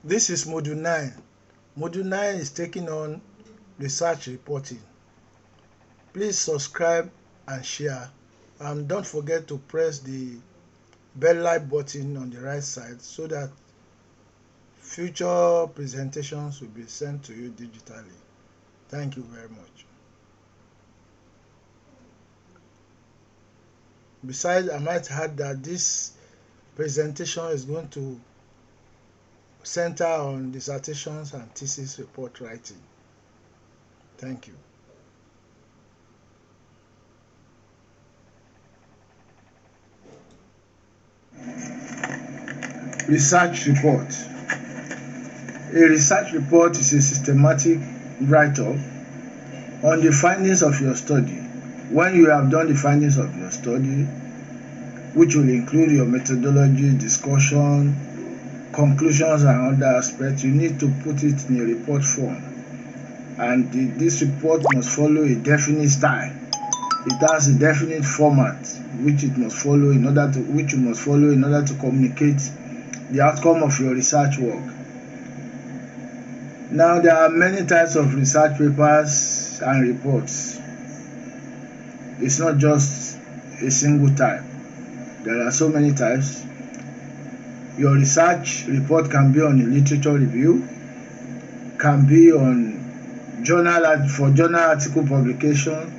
This is Module 9. Module 9 is taking on research reporting. Please subscribe and share. And don't forget to press the bell like button on the right side so that future presentations will be sent to you digitally. Thank you very much. Besides, I might add that this presentation is going to center on dissertations and thesis report writing. Thank you. Research report. A research report is a systematic write-up on the findings of your study. When you have done the findings of your study, which will include your methodology, discussion, conclusions and other aspects, you need to put it in a report form. And this report must follow a definite style. It has a definite format which you must follow in order to communicate the outcome of your research work. Now, there are many types of research papers and reports. It's not just a single type. There are so many types. Your research report can be on a literature review, can be on journal article publication,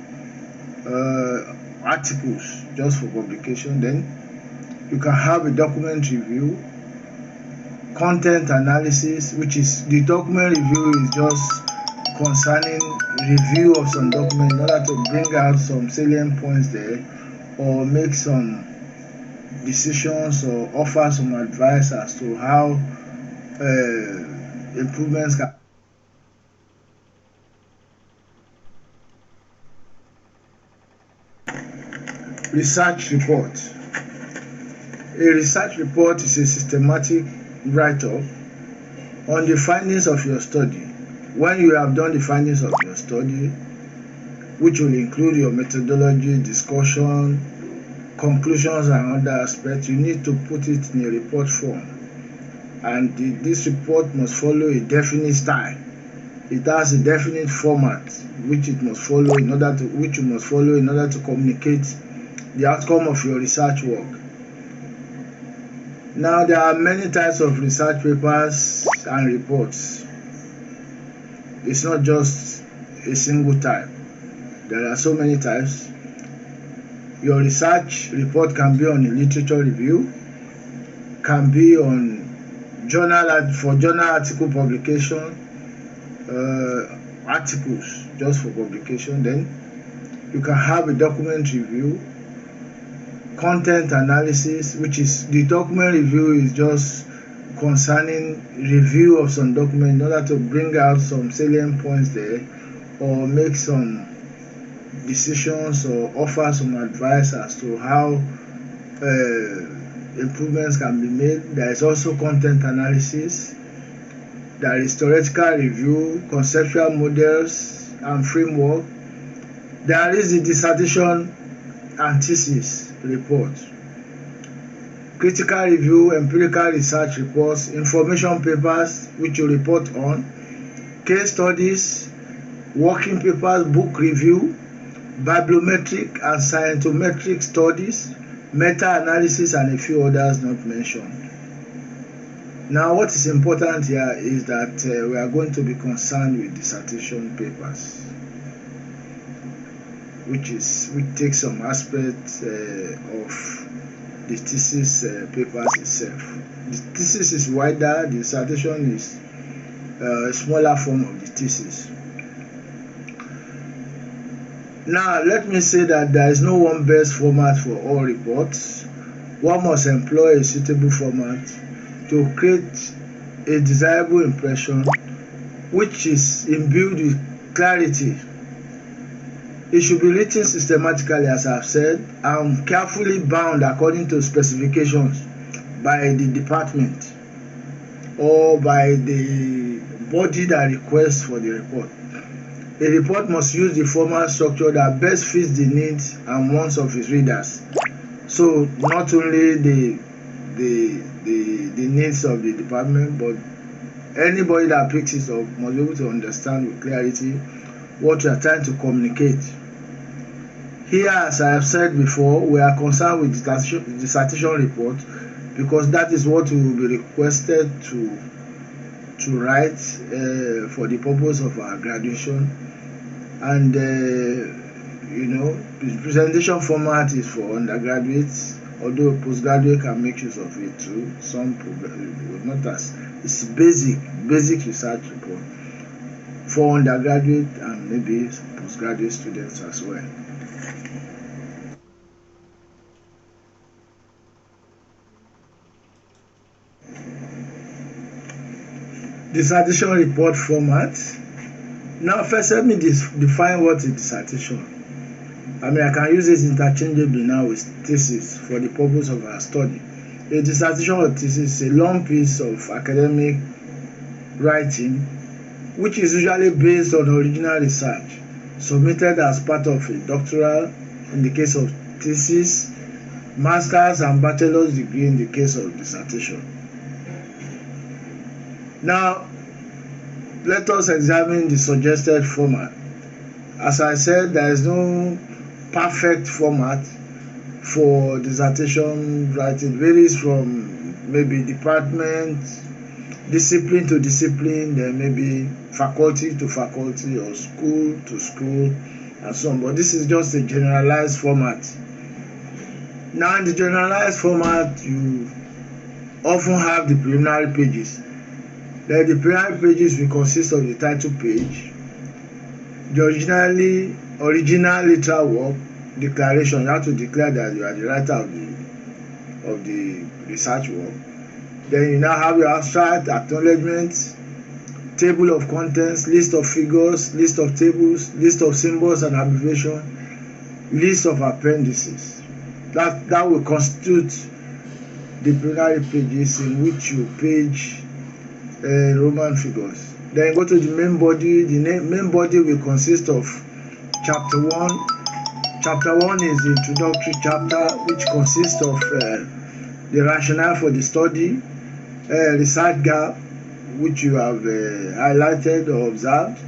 articles just for publication. Then you can have a document review, content analysis, which is the document review is just concerning review of some document in order to bring out some salient points there or make some decisions or offer some advice as to how improvements can. Research report. A research report is a systematic write-up on the findings of your study. When you have done the findings of your study, which will include your methodology, discussion, conclusions and other aspects, you need to put it in a report form. And this report must follow a definite style. It has a definite format which you must follow in order to communicate the outcome of your research work. Now, there are many types of research papers and reports. It's not just a single type. There are so many types. Your research report can be on a literature review, can be on journal article publication, articles just for publication. Then you can have a document review, content analysis, which is the document review is just concerning review of some document in order to bring out some salient points there or make some decisions or offer some advice as to how improvements can be made. There is also content analysis. There is theoretical review, conceptual models and framework. There is the dissertation and thesis report, critical review, empirical research reports, information papers which you report on, case studies, working papers, book review, bibliometric and scientometric studies, meta-analysis and a few others not mentioned. Now, what is important here is that we are going to be concerned with dissertation papers, which takes some aspects of the thesis papers itself. The thesis is wider, the dissertation is a smaller form of the thesis. Now, let me say that there is no one best format for all reports. One must employ a suitable format to create a desirable impression which is imbued with clarity. It should be written systematically, as I have said, and carefully bound according to specifications by the department or by the body that requests for the report. A report must use the formal structure that best fits the needs and wants of its readers. So not only the needs of the department, but anybody that picks it up must be able to understand with clarity what you are trying to communicate. Here, as I have said before, we are concerned with dissertation report because that is what we will be requested to write for the purpose of our graduation. And the presentation format is for undergraduates, although postgraduate can make use of it too. Some will not, as it's basic research report for undergraduate and maybe postgraduate students as well. Dissertation report format. Now first let me define what is dissertation. I mean, I can use this interchangeably now with thesis for the purpose of our study. A dissertation or thesis is a long piece of academic writing which is usually based on original research submitted as part of a doctoral in the case of thesis, master's and bachelor's degree in the case of dissertation. Now, let us examine the suggested format. As I said, there is no perfect format for dissertation writing. It varies from maybe department, discipline to discipline, then maybe faculty to faculty or school to school and so on. But this is just a generalized format. Now in the generalized format, you often have the preliminary pages. Then the preliminary pages will consist of the title page, the original literal work, declaration. You have to declare that you are the writer of the research work. Then you now have your abstract, acknowledgement, table of contents, list of figures, list of tables, list of symbols and abbreviation, list of appendices. That will constitute the preliminary pages in which you page Roman figures. Then you go to the main body. The main body will consist of chapter 1. Chapter 1 is the introductory chapter, which consists of the rationale for the study, research gap, which you have highlighted or observed,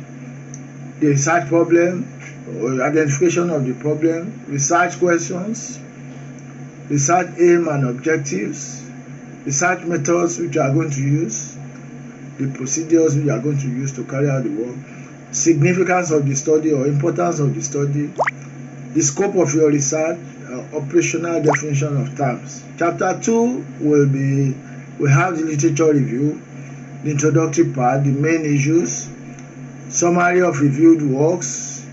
the research problem or identification of the problem, research questions, research aim and objectives, research methods which you are going to use, the procedures which you are going to use to carry out the work, significance of the study or importance of the study, the scope of your research, operational definition of terms. Chapter 2 will have the literature review, the introductory part, the main issues, summary of reviewed works.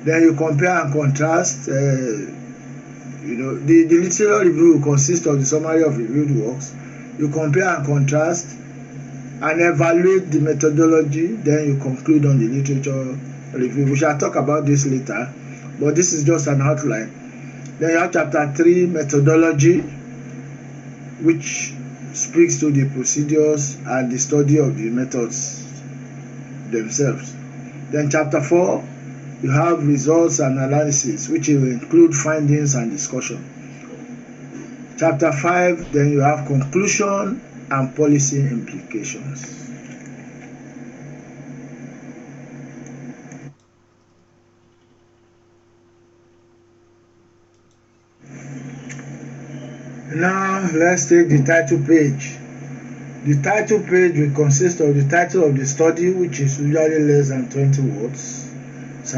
Then you compare and contrast. The literature review will consist of the summary of reviewed works. You compare and contrast and evaluate the methodology. Then you conclude on the literature review. We shall talk about this later, but this is just an outline. Then you have chapter 3, methodology, which speaks to the procedures and the study of the methods themselves. Then chapter 4, you have results and analysis, which will include findings and discussion. Chapter 5, then you have conclusion and policy implications. Now let's take the title page. The title page will consist of the title of the study, which is usually less than 20 words. It's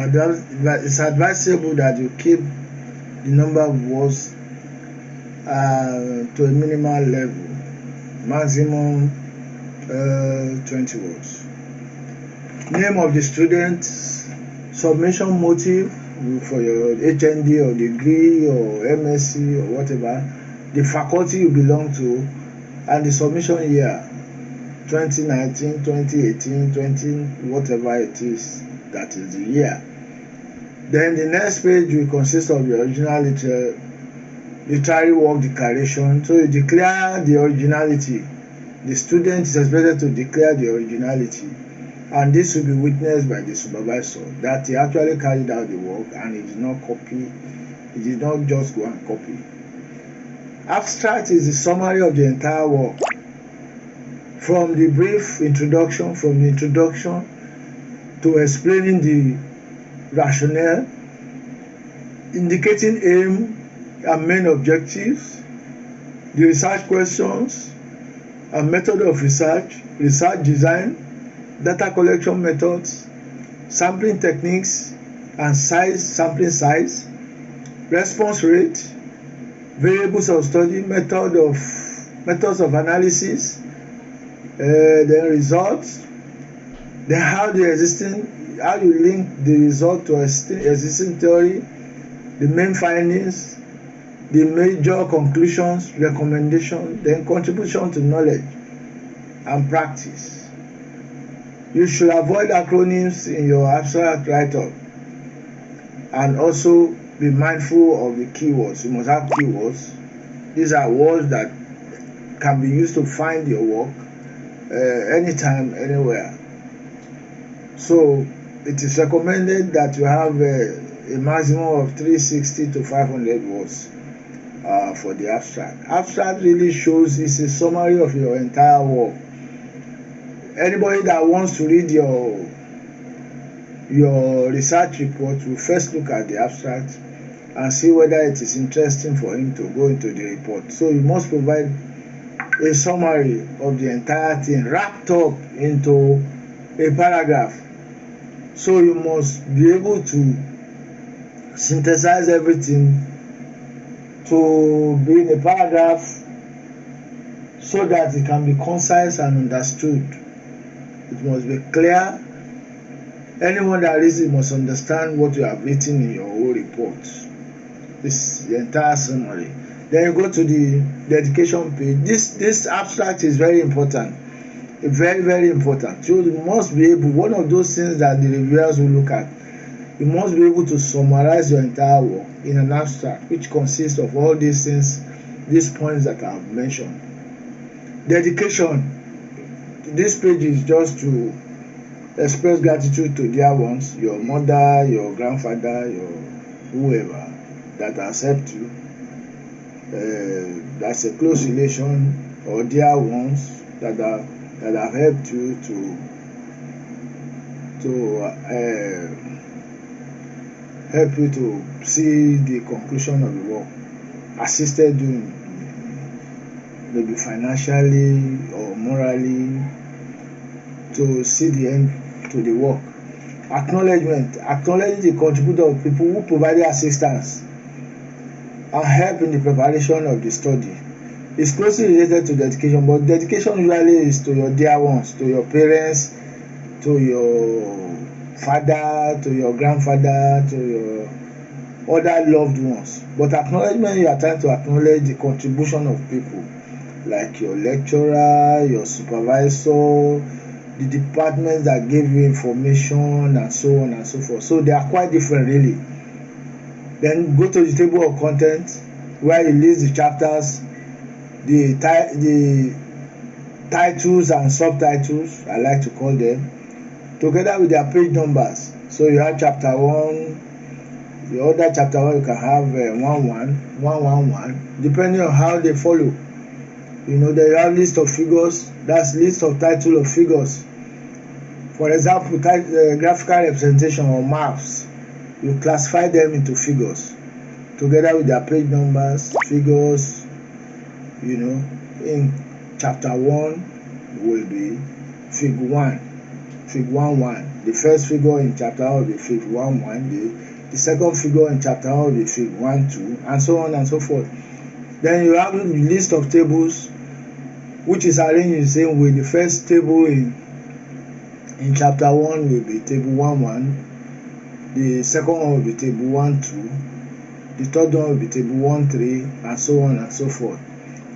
advisable that you keep the number of words to a minimal level, maximum 20 words. Name of the student, submission motive for your HND or degree or MSc or whatever, the faculty you belong to, and the submission year, 2019, 2018, 20, whatever it is, that is the year. Then the next page will consist of the original literary work declaration. So you declare the originality. The student is expected to declare the originality, and this will be witnessed by the supervisor that he actually carried out the work and he did not copy. He did not just go and copy. Abstract is the summary of the entire work. from the brief introduction, from the introduction to explaining the rationale, indicating aim and main objectives, the research questions and method of research, research design, data collection methods, sampling techniques and sampling size, response rate, variables of study, methods of analysis, then results, then how you link the result to existing theory, the main findings, the major conclusions, recommendations, then contribution to knowledge and practice. You should avoid acronyms in your abstract write-up and also be mindful of the keywords. You must have keywords. These are words that can be used to find your work anytime, anywhere. So it is recommended that you have a maximum of 360 to 500 words for the abstract. Abstract really shows it's a summary of your entire work. Anybody that wants to read your research report will first look at the abstract and see whether it is interesting for him to go into the report. So you must provide a summary of the entire thing wrapped up into a paragraph. So you must be able to synthesize everything to be in a paragraph so that it can be concise and understood. It must be clear. Anyone that reads it must understand what you have written in your whole report. This is the entire summary. Then you go to the dedication page. This abstract is very important. Very, very important. So you must be able, one of those things that the reviewers will look at, you must be able to summarize your entire work in an abstract, which consists of all these things, these points that I have mentioned. Dedication. This page is just to express gratitude to dear ones, your mother, your grandfather, your whoever that has helped you. That's a close relation, or dear ones that have helped you to help you to see the conclusion of the work, assisted you maybe financially or morally to see the end to the work. Acknowledgement. Acknowledge the contributor of people who provided assistance and help in the preparation of the study. It's closely related to dedication, but dedication usually is to your dear ones, to your parents, to your father, to your grandfather, to your other loved ones. But acknowledgement, you are trying to acknowledge the contribution of people like your lecturer, your supervisor, the departments that gave you information, and so on and so forth. So they are quite different really. Then go to the table of content where you list the chapters, the titles and subtitles, I like to call them, together with their page numbers. So you have chapter 1, the other chapter 1 you can have 111, depending on how they follow. You know, they have list of figures, that's list of title of figures. For example, graphical representation or maps, you classify them into figures together with their page numbers, figures. You know, in chapter 1 will be fig 1, fig 1:1. The first figure in chapter 1 will be fig 1:1. The second figure in chapter 1 will be fig 1:2, and so on and so forth. Then you have a list of tables which is arranged in the same way. The first table in chapter 1 will be table 1:1. The second one will be table 1:2. The third one will be table 1:3, and so on and so forth.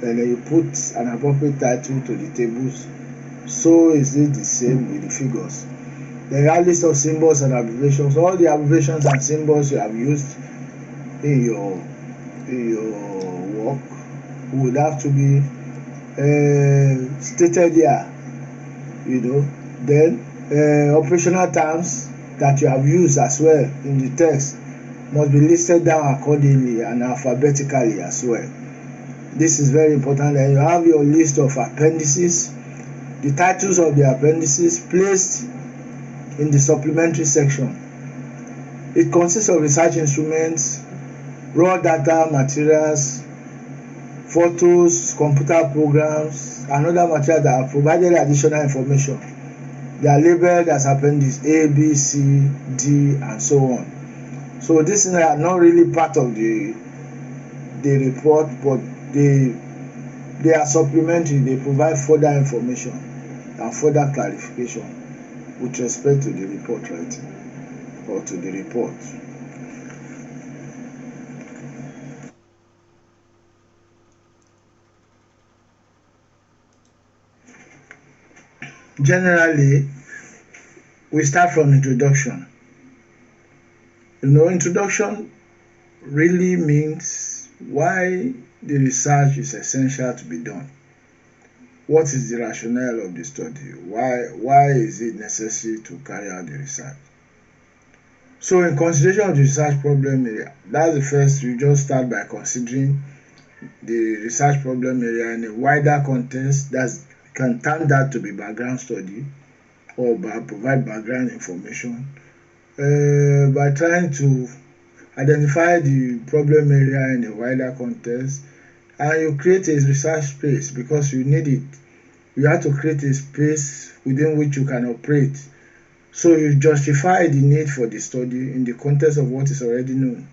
Then you put an appropriate title to the tables. So is it the same with the figures. Then you have list of symbols and abbreviations. All the abbreviations and symbols you have used in your work would have to be stated here. You know. Then operational terms that you have used as well in the text must be listed down accordingly and alphabetically as well. This is very important. And you have your list of appendices The titles of the appendices placed in the supplementary section. It consists of research instruments, raw data, materials, photos, computer programs, and other materials that have provided additional information. They are labeled as appendix A, B, C, D, and so on. So these things are not really part of the report, but they are supplementary. They provide further information and further clarification with respect to the report writing or to the report. Generally, we start from introduction. Introduction really means why the research is essential to be done. What is the rationale of the study? Why is it necessary to carry out the research? So in consideration of the research problem area, that's the first. You just start by considering the research problem area in a wider context. That can turn that to be background study or provide background information by trying to identify the problem area in a wider context, and you create a research space because you need it. You have to create a space within which you can operate. So you justify the need for the study in the context of what is already known.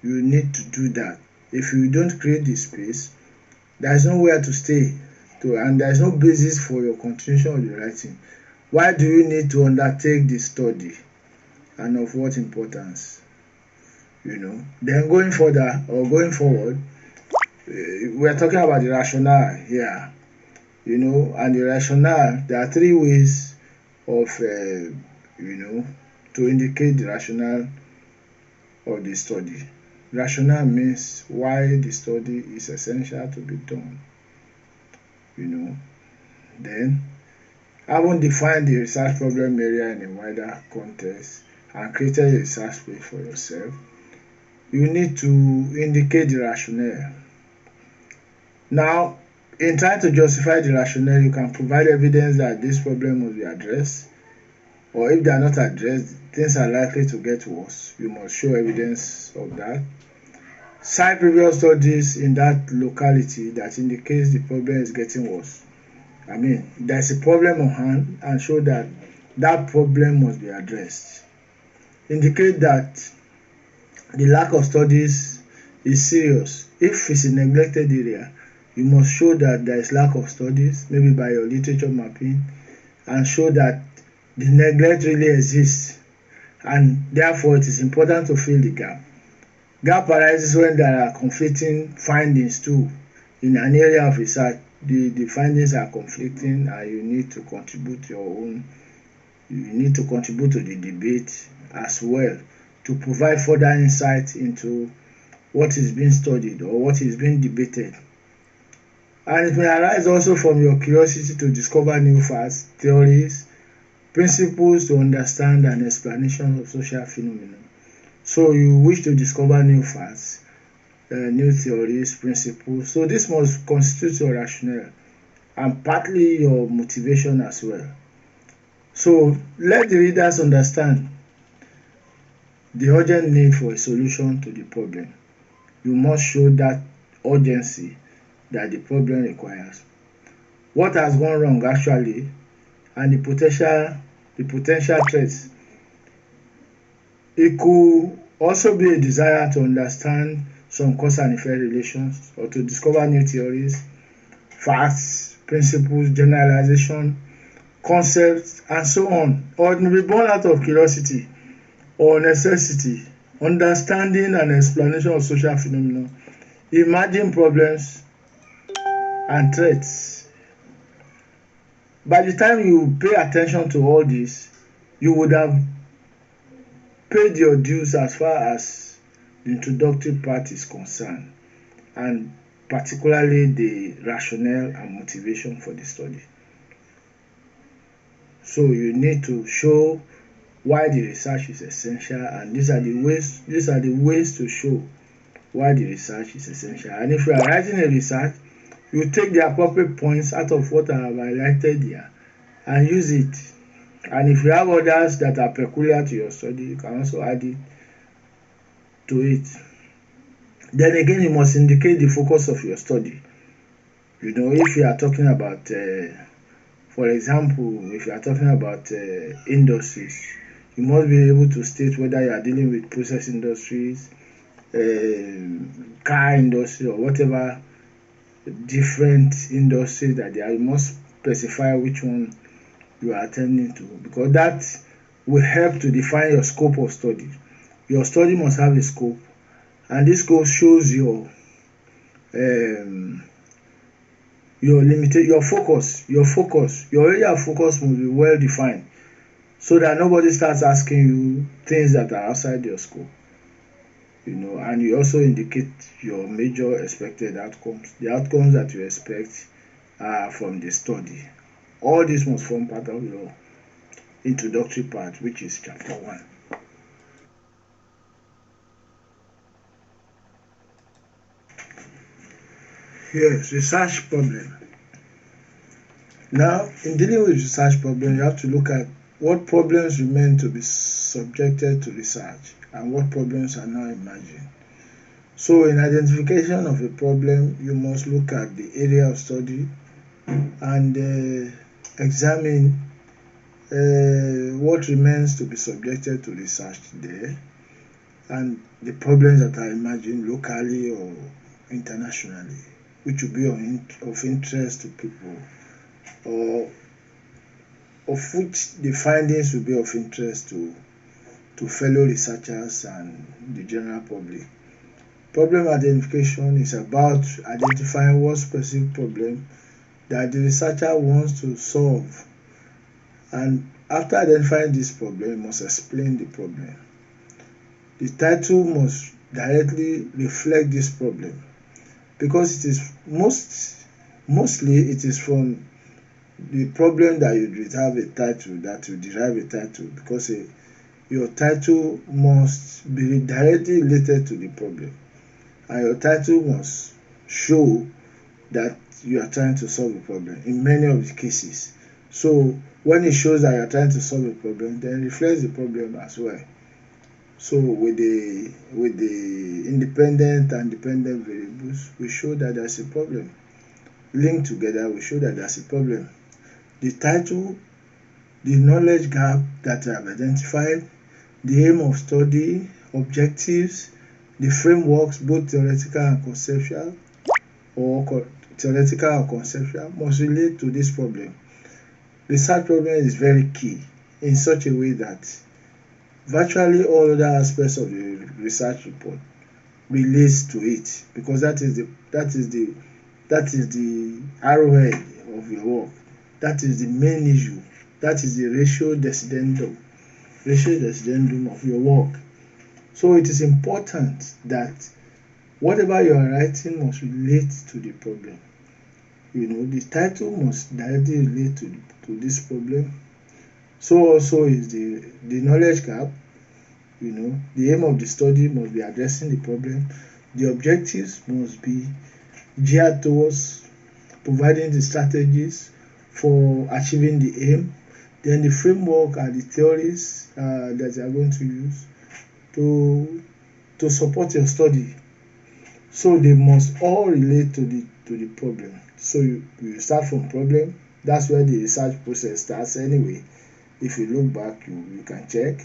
You need to do that. If you don't create the space, there is nowhere to stay, and there is no basis for your continuation of the writing. Why do you need to undertake the study, and of what importance? Then going further or going forward, we are talking about the rationale here. And the rationale, there are three ways of to indicate the rationale of the study. Rationale means why the study is essential to be done. Then having defined the research problem area in a wider context and created a research space for yourself, you need to indicate the rationale. Now, in trying to justify the rationale, you can provide evidence that this problem must be addressed, or if they are not addressed, things are likely to get worse. You must show evidence of that. Cite previous studies in that locality that indicates the problem is getting worse. There's a problem on hand, and show that that problem must be addressed. Indicate that the lack of studies is serious. If it's a neglected area, you must show that there is lack of studies, maybe by your literature mapping, and show that the neglect really exists, and therefore it is important to fill the gap. Gap arises when there are conflicting findings too. In an area of research, the findings are conflicting, and you need to contribute your own. You need to contribute to the debate as well, to provide further insight into what is being studied or what is being debated. And it may arise also from your curiosity to discover new facts, theories, principles to understand and explanations of social phenomena. So you wish to discover new facts, new theories, principles. So this must constitute your rationale and partly your motivation as well. So let the readers understand the urgent need for a solution to the problem. You must show that urgency that the problem requires. What has gone wrong actually, and the potential threats. It could also be a desire to understand some cause and effect relations, or to discover new theories, facts, principles, generalization, concepts, and so on. Or it may be born out of curiosity or necessity, understanding and explanation of social phenomena, emerging problems and threats. By the time you pay attention to all this, you would have paid your dues as far as the introductory part is concerned, and particularly the rationale and motivation for the study. So you need to show why the research is essential, and these are the ways to show why the research is essential. And if you are writing a research, you take the appropriate points out of what I have highlighted here and use it. And if you have others that are peculiar to your study, you can also add it to it. Then again, you must indicate the focus of your study. You know, if you are talking about, for example, if you are talking about industries, you must be able to state whether you are dealing with process industries, car industry, or whatever different industries that they are. You must specify which one you are attending to, because that will help to define your scope of study. Your study must have a scope, and this scope shows your limited, your focus, your area of focus must be well defined, so that nobody starts asking you things that are outside your scope. You know, and you also indicate your major expected outcomes, the outcomes that you expect from the study. All this must form part of your introductory part, which is chapter 1. Yes, research problem. Now, in dealing with research problem, you have to look at what problems remain to be subjected to research and what problems are now emerging. So, in identification of a problem, you must look at the area of study and examine what remains to be subjected to research there, and the problems that are emerging locally or internationally, which will be of interest to people, or of which the findings will be of interest to fellow researchers and the general public. Problem identification is about identifying what specific problem that the researcher wants to solve, and after identifying this problem, you must explain the problem. The title must directly reflect this problem, because it is mostly it is from the problem that you have a title, that you derive a title, because your title must be directly related to the problem, and your title must show that you are trying to solve a problem in many of the cases. So when it shows that you are trying to solve a problem, then it reflects the problem as well. So with the independent and dependent variables, we show that there's a problem. Linked together, we show that there's a problem. The title, the knowledge gap that I have identified, the aim of study, objectives, the frameworks, both theoretical and conceptual, or theoretical or conceptual, must relate to this problem. Research problem is very key in such a way that virtually all other aspects of the research report relates to it, because that is the arrowhead of your work. That is the main issue. That is the ratio decedendum of your work. So it is important that whatever you are writing must relate to the problem. You know, the title must directly relate to this problem. So also is the knowledge gap. You know, the aim of the study must be addressing the problem. The objectives must be geared towards providing the strategies for achieving the aim. Then the framework and the theories that you are going to use to support your study. So they must all relate to the problem. So you start from problem. That's where the research process starts anyway. If you look back, you can check.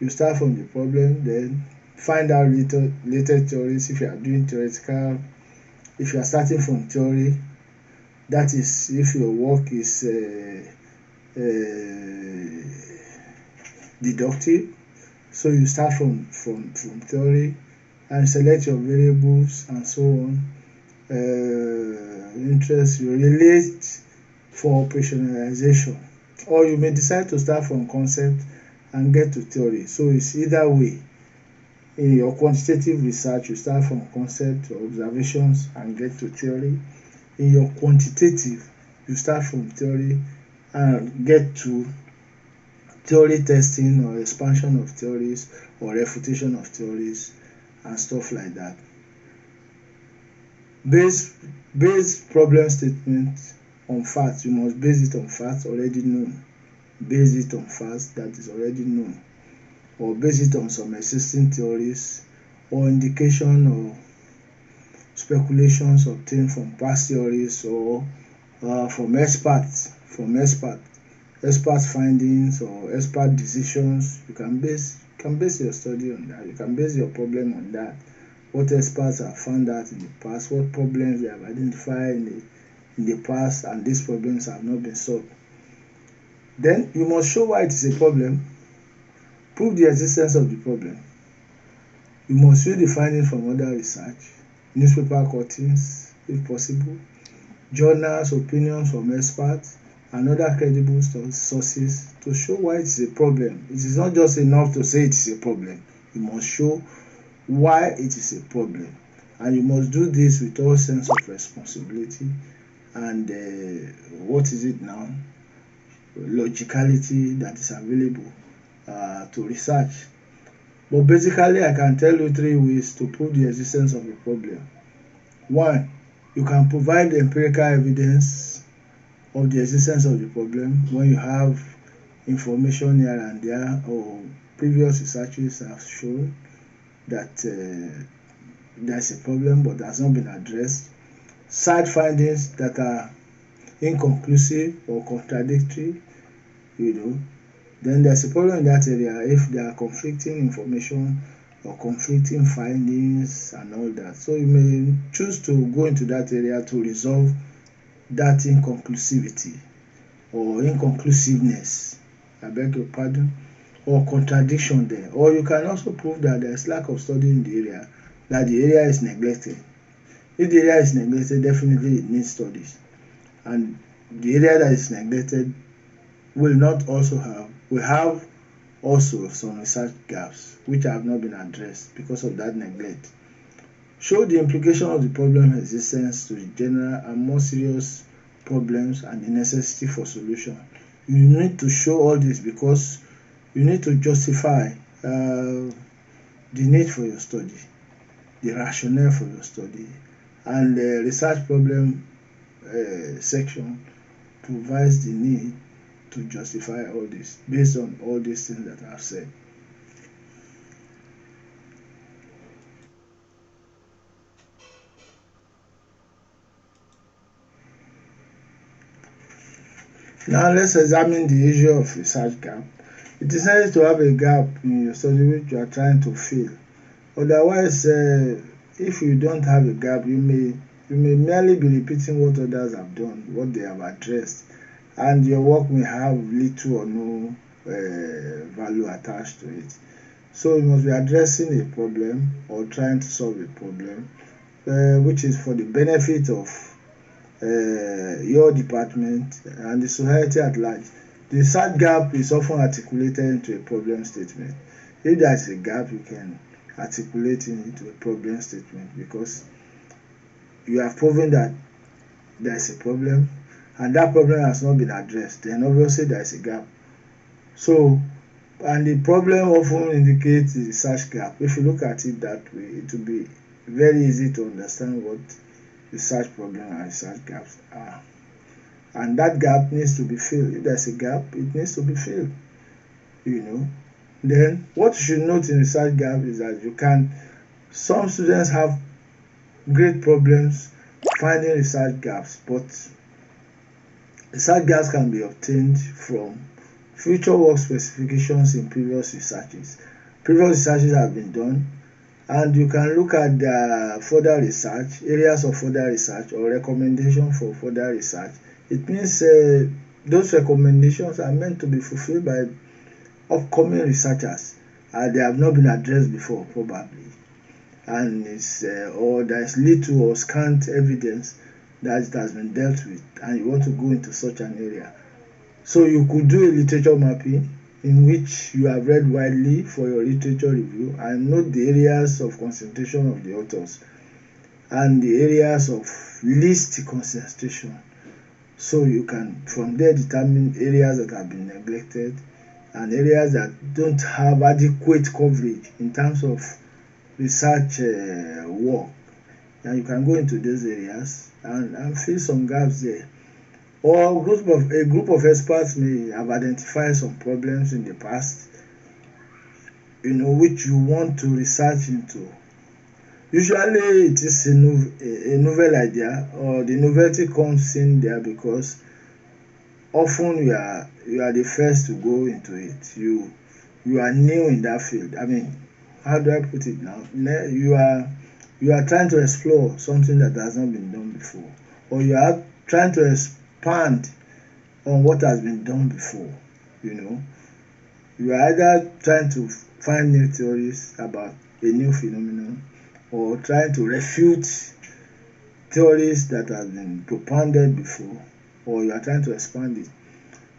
You start from the problem, then find out related theories. If you are doing theoretical, if you are starting from theory, that is if your work is deductive. So you start from theory and select your variables and so on. Interest you relate for operationalization, or you may decide to start from concept and get to theory. So it's either way. In your quantitative research, you start from concept or observations and get to theory. In your quantitative, you start from theory and get to theory testing or expansion of theories or refutation of theories and stuff like that. Base problem statement on facts. You must base it on facts already known. Base it on facts that is already known, or base it on some existing theories or indication or speculations obtained from past theories or from experts findings or expert decisions. You can base your study on that. You can base your problem on that. What experts have found out in the past, what problems they have identified in the past, and these problems have not been solved. Then you must show why it is a problem, prove the existence of the problem. You must use the findings from other research, newspaper cuttings if possible, journals, opinions from experts and other credible sources to show why it is a problem. It is not just enough to say it is a problem. You must show why it is a problem, and you must do this with all sense of responsibility and what is it now, logicality that is available to research. But basically, I can tell you 3 ways to prove the existence of a problem. 1, you can provide empirical evidence of the existence of the problem when you have information here and there, or previous researches have shown that there's a problem but has not been addressed. Cite findings that are inconclusive or contradictory, then there's a problem in that area if there are conflicting information or conflicting findings and all that. So you may choose to go into that area to resolve that inconclusivity or inconclusiveness, I beg your pardon, or contradiction there. Or you can also prove that there is lack of study in the area, that the area is neglected. If the area is neglected, definitely it needs studies, and the area that is neglected will have also some research gaps which have not been addressed because of that neglect. Show the implication of the problem existence to the general and more serious problems and the necessity for solution. You need to show all this because you need to justify the need for your study, the rationale for your study, and the research problem section provides the need to justify all this based on all these things that I've said. Now let's examine the issue of research gap. It is necessary to have a gap in your study which you are trying to fill. Otherwise, if you don't have a gap, you may merely be repeating what others have done, what they have addressed, and your work may have little or no value attached to it. So you must be addressing a problem or trying to solve a problem which is for the benefit of your department and the society at large. The research gap is often articulated into a problem statement. If there is a gap, you can articulate it into a problem statement because you have proven that there is a problem and that problem has not been addressed. Then obviously there is a gap. So, and the problem often indicates the research gap. If you look at it that way, it will be very easy to understand what research problem and research gaps are. And that gap needs to be filled. If there's a gap, it needs to be filled. Then what you should note in research gap is that some students have great problems finding research gaps, but research gaps can be obtained from future work specifications in previous researches. Previous researches have been done, and you can look at the further research, areas of further research, or recommendation for further research. It means those recommendations are meant to be fulfilled by upcoming researchers. They have not been addressed before, probably, and or there is little or scant evidence that it has been dealt with, and you want to go into such an area. So you could do a literature mapping in which you have read widely for your literature review and note the areas of concentration of the authors and the areas of least concentration. So you can from there determine areas that have been neglected and areas that don't have adequate coverage in terms of research work. And you can go into those areas and fill some gaps there. or a group of experts may have identified some problems in the past, which you want to research into. Usually it is a novel idea, or the novelty comes in there because often you are the first to go into it. You are new in that field. I mean, how do I put it now? You are trying to explore something that has not been done before, or you are trying to expand on what has been done before. You are either trying to find new theories about a new phenomenon, or trying to refute theories that have been propounded before, or you are trying to expand it.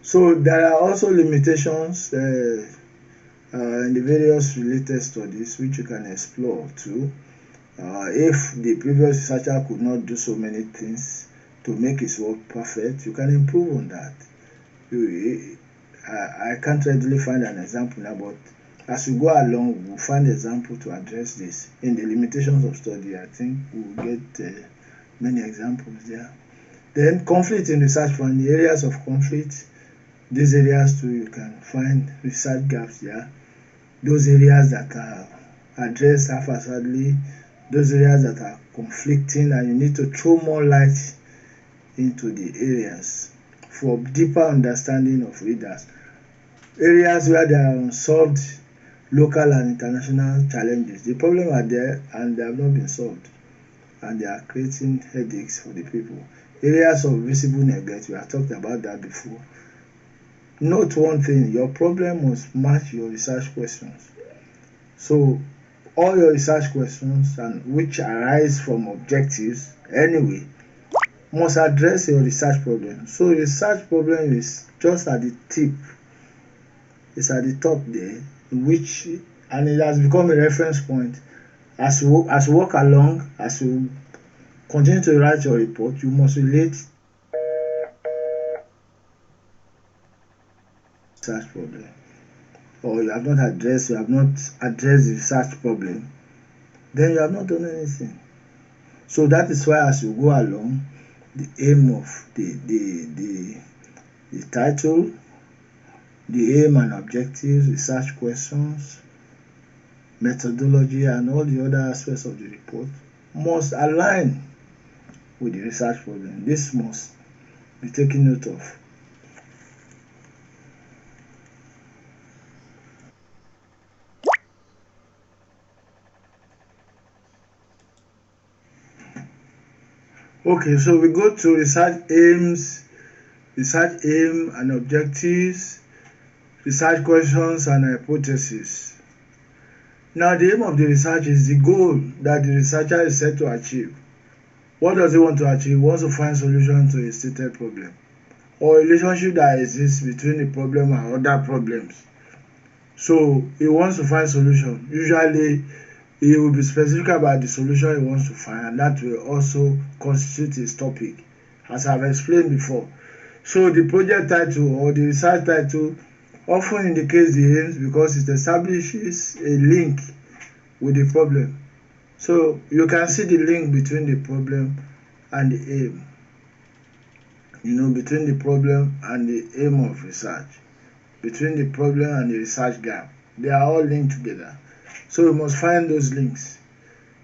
So there are also limitations in the various related studies which you can explore too. If the previous researcher could not do so many things to make his work perfect, you can improve on that. I can't readily find an example now, but as we go along, we'll find example to address this. In the limitations of study, I think we'll get many examples there. Then conflict in research, from the areas of conflict, these areas too, you can find research gaps there. Those areas that are addressed haphazardly, those areas that are conflicting, and you need to throw more light into the areas for deeper understanding of readers. Areas where there are unsolved local and international challenges. The problem are there and they have not been solved, and they are creating headaches for the people. Areas of visible neglect, we have talked about that before. Note one thing: your problem must match your research questions. So all your research questions, and which arise from objectives anyway, must address your research problem. So research problem is just at the tip, it's at the top there, and it has become a reference point. As you walk along, as you continue to write your report, you must relate research problem, or you have not addressed the research problem, then you have not done anything. So that is why, as you go along, the aim of the title, the aim and objectives, research questions, methodology, and all the other aspects of the report must align with the research problem. This must be taken note of. Okay, so we go to research aim and objectives, research questions and hypotheses. Now, the aim of the research is the goal that the researcher is set to achieve. What does he want to achieve? He wants to find solution to a stated problem, or a relationship that exists between the problem and other problems. So he wants to find solution. Usually he will be specific about the solution he wants to find, and that will also constitute his topic, as I've explained before. So the project title or the research title often indicates the aims because it establishes a link with the problem. So you can see the link between the problem and the aim, between the problem and the aim of research, between the problem and the research gap. They are all linked together. So we must find those links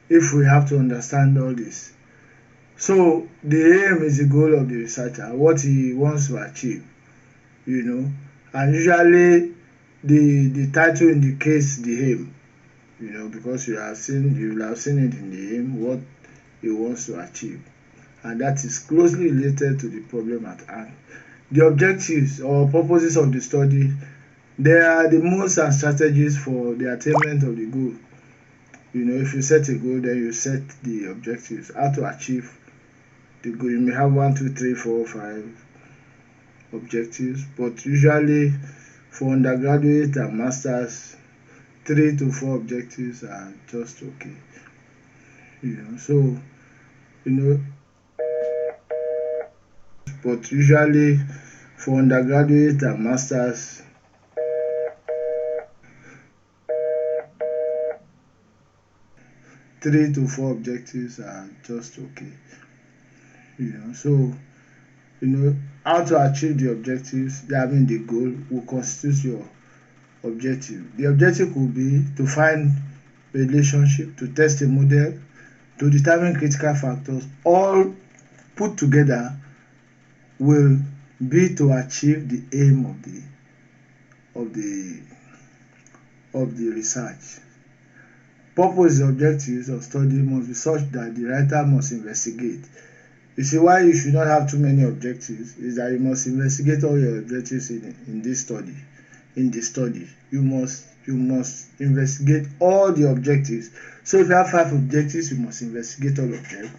if we have to understand all this. So the aim is the goal of the researcher, what he wants to achieve, and usually the title indicates the aim, because you will have seen it in the aim, what he wants to achieve, and that is closely related to the problem at hand. The objectives or purposes of the study, they are the modes and strategies for the attainment of the goal. If you set a goal, then you set the objectives, how to achieve the goal. You may have 1, 2, 3, 4, 5 objectives, but usually for undergraduate and masters, 3 to 4 objectives are just okay. But usually for undergraduate and masters, 3 to 4 objectives are just okay. So how to achieve the objectives, the goal will constitute your objective. The objective could be to find a relationship, to test a model, to determine critical factors. All put together will be to achieve the aim of the research. Purpose, objectives of study must be such that the writer must investigate. You see, why you should not have too many objectives is that you must investigate all your objectives in this study. In the study, you must investigate all the objectives. So if you have 5 objectives, you must investigate all of them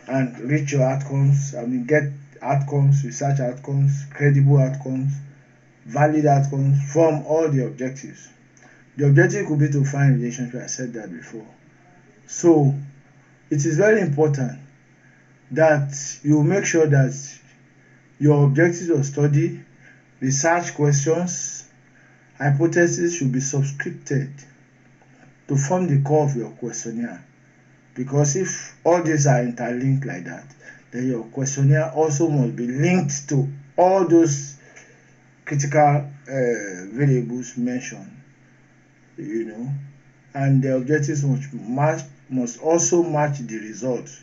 and reach your outcomes. Get outcomes, research outcomes, credible outcomes, valid outcomes from all the objectives. The objective could be to find relationship. I said that before. So it is very important that you make sure that your objectives of study, research questions, hypothesis should be subscripted to form the core of your questionnaire. Because if all these are interlinked like that, then your questionnaire also must be linked to all those critical variables mentioned, and the objectives must also match the results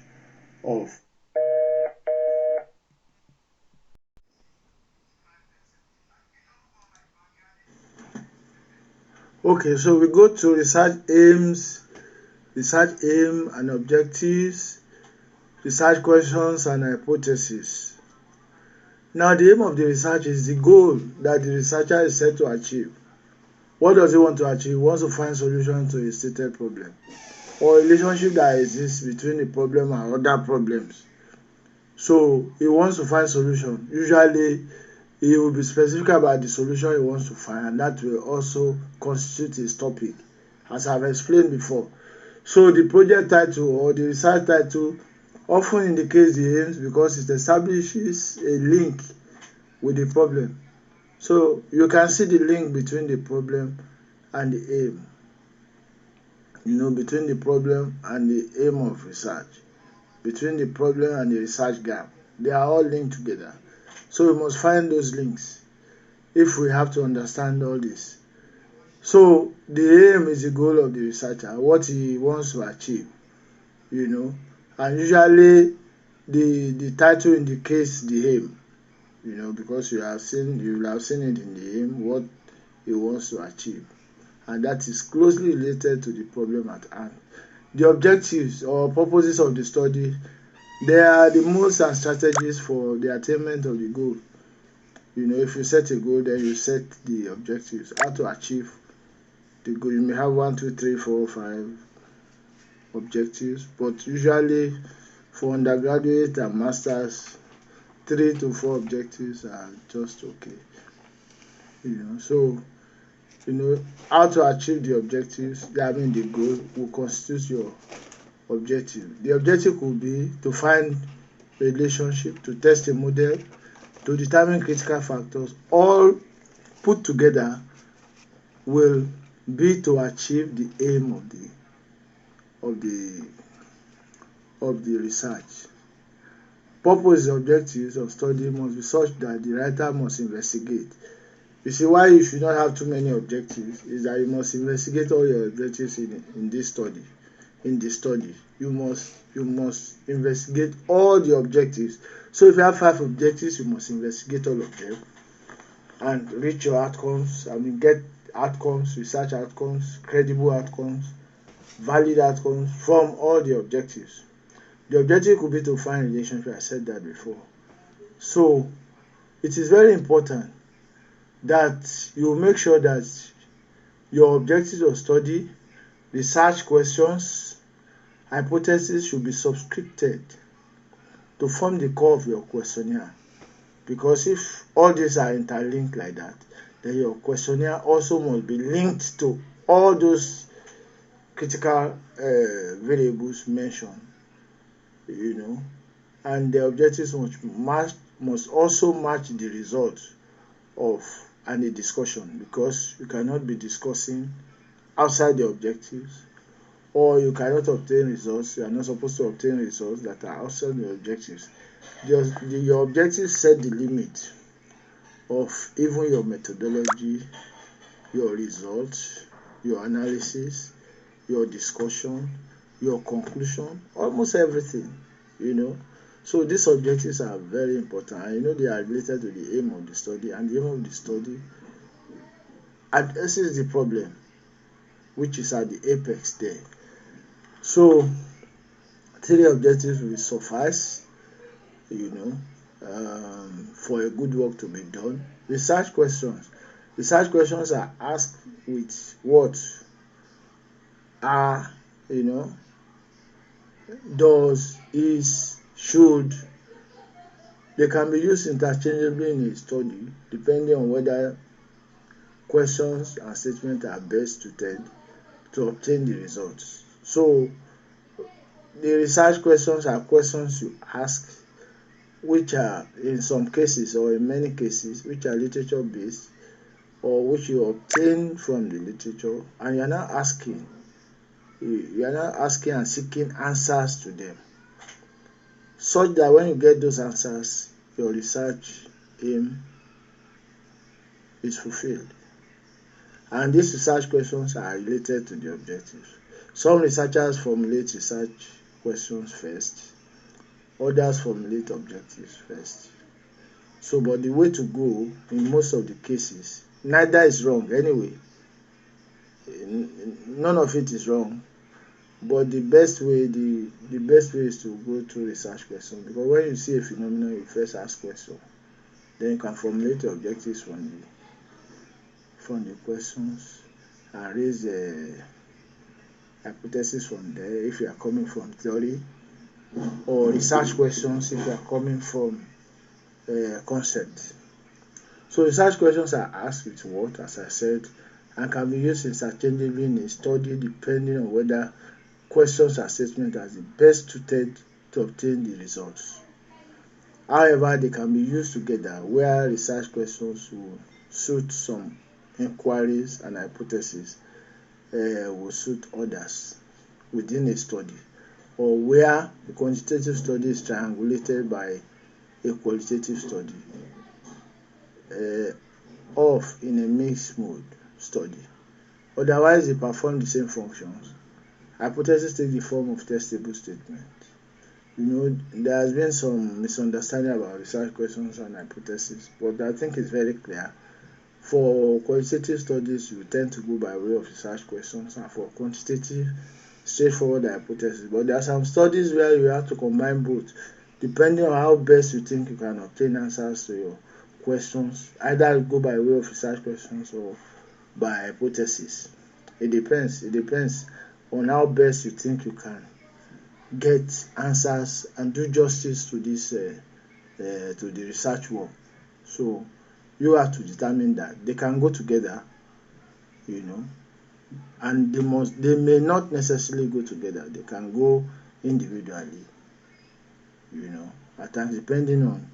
of. Okay, so we go to research aim and objectives, research questions and hypotheses. Now, the aim of the research is the goal that the researcher is set to achieve. What does he want to achieve? He wants to find solution to a stated problem or a relationship that exists between the problem and other problems. So he wants to find solution. Usually he will be specific about the solution he wants to find, and that will also constitute his topic, as I've explained before. So the project title or the research title often indicates the aims because it establishes a link with the problem. So you can see the link between the problem and the aim, between the problem and the aim of research, between the problem and the research gap. They are all linked together. So we must find those links if we have to understand all this. So the aim is the goal of the researcher, what he wants to achieve, and usually the title indicates the aim, because you will have seen it in the aim, what he wants to achieve, and that is closely related to the problem at hand. The objectives or purposes of the study, they are the modes and strategies for the attainment of the goal. If you set a goal, then you set the objectives, how to achieve the goal. You may have 1, 2, 3, 4, 5 objectives, but usually for undergraduate and masters, 3 to 4 objectives are just okay. So how to achieve the objectives, the goal will constitute your objective. The objective could be to find a relationship, to test a model, to determine critical factors. All put together will be to achieve the aim of the research. Purpose, objectives of study must be such that the writer must investigate. You see, why you should not have too many objectives is that you must investigate all your objectives in this study. In the study, you must investigate all the objectives. So if you have 5 objectives, you must investigate all of them and reach your outcomes. Get outcomes, research outcomes, credible outcomes, valid outcomes from all the objectives. The objective could be to find relationship. I said that before. So it is very important that you make sure that your objectives of study, research questions, hypotheses should be subscripted to form the core of your questionnaire. Because if all these are interlinked like that, then your questionnaire also must be linked to all those critical variables mentioned, and the objectives must also match the results of any discussion, because you cannot be discussing outside the objectives, or you cannot obtain results. You are not supposed to obtain results that are outside the objectives. Your objectives set the limit of even your methodology, your results, your analysis, your discussion, your conclusion, almost everything, you know. So these objectives are very important, and they are related to the aim of the study, and the aim of the study addresses the problem which is at the apex there. So 3 objectives will suffice, for a good work to be done. Research questions. Research questions are asked with what are, does, is, should. They can be used interchangeably in a study depending on whether questions and statements are best suited to obtain the results. So the research questions are questions you ask which are in some cases or in many cases which are literature based or which you obtain from the literature, and you are now asking and seeking answers to them, such that when you get those answers, your research aim is fulfilled. And these research questions are related to the objectives. Some researchers formulate research questions first, others formulate objectives first. So, but the way to go in most of the cases, neither is wrong anyway. None of it is wrong, but the best way is to go through research questions, because when you see a phenomenon, you first ask questions, then you can formulate your objectives from the questions and raise a hypothesis from there if you are coming from theory, or research questions if you are coming from concept. So research questions are asked with what, as I said, and can be used interchangeably in a study depending on whether questions and statements are the best suited to obtain the results. However, they can be used together, where research questions will suit some inquiries and hypotheses will suit others within a study, or where the quantitative study is triangulated by a qualitative study, of in a mixed mode study. Otherwise, they perform the same functions. Hypothesis take the form of testable statement. There has been some misunderstanding about research questions and hypothesis, but I think it's very clear. For qualitative studies, you tend to go by way of research questions, and for quantitative, straightforward hypothesis. But there are some studies where you have to combine both, depending on how best you think you can obtain answers to your questions. Either go by way of research questions or by hypothesis. It depends on how best you think you can get answers and do justice to this to the research work. So you have to determine that they can go together, and they may not necessarily go together. They can go individually, at times, depending on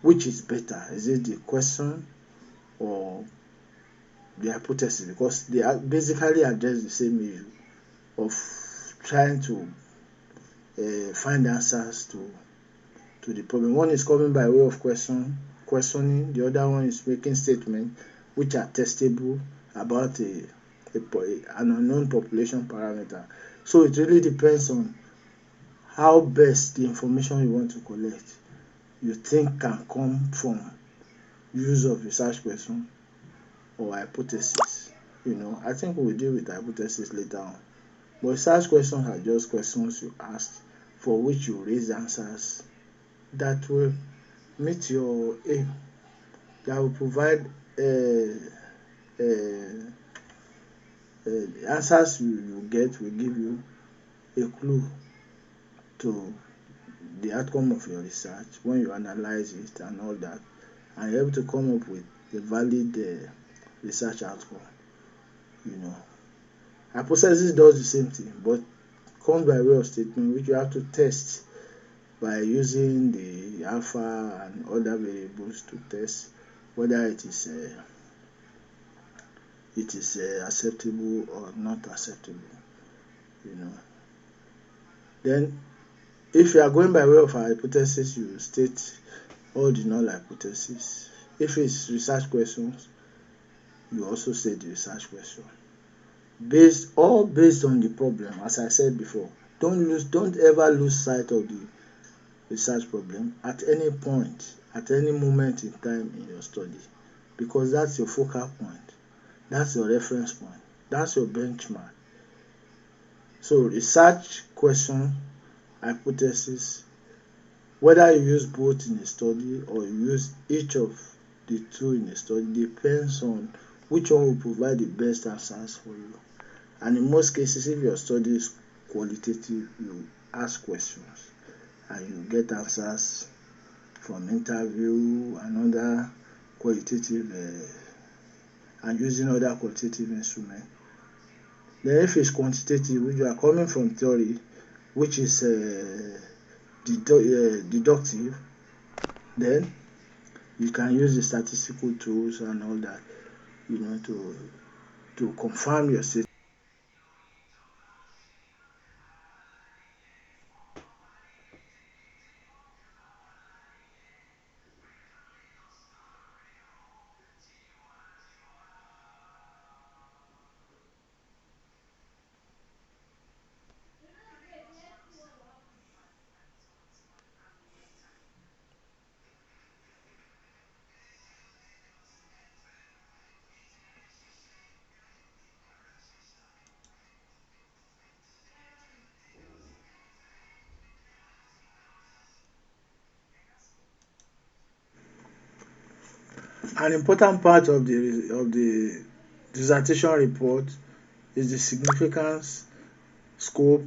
which is better. Is it the question or the hypothesis? Because they basically address the same issue of trying to find answers to the problem. One is coming by way of questioning, the other one is making statements which are testable about an unknown population parameter. So it really depends on how best the information you want to collect you think can come from use of research question or hypothesis. I think we'll deal with hypothesis later on. But research questions are just questions you ask for which you raise answers that will meet your aim, that will provide answers you get will give you a clue to the outcome of your research when you analyze it and all that, and you're able to come up with a valid research outcome. Hypothesis does the same thing, but comes by way of statement which you have to test by using the alpha and other variables to test whether it is acceptable or not acceptable. Then If you are going by way of a hypothesis, you state all the null hypothesis. If it's research questions, you also state the research question. Based on the problem, as I said before. Don't ever lose sight of the research problem at any point, at any moment in time in your study, because that's your focal point, that's your reference point, that's your benchmark. So research question, hypothesis, whether you use both in a study or you use each of the two in a study, depends on which one will provide the best answers for you. And in most cases, if your study is qualitative, you ask questions and you get answers from interview and other qualitative and using other qualitative instruments. Then if it's quantitative, which you are coming from theory, which is deductive, then you can use the statistical tools and all that, to confirm your statement. An important part of the dissertation report is the significance, scope,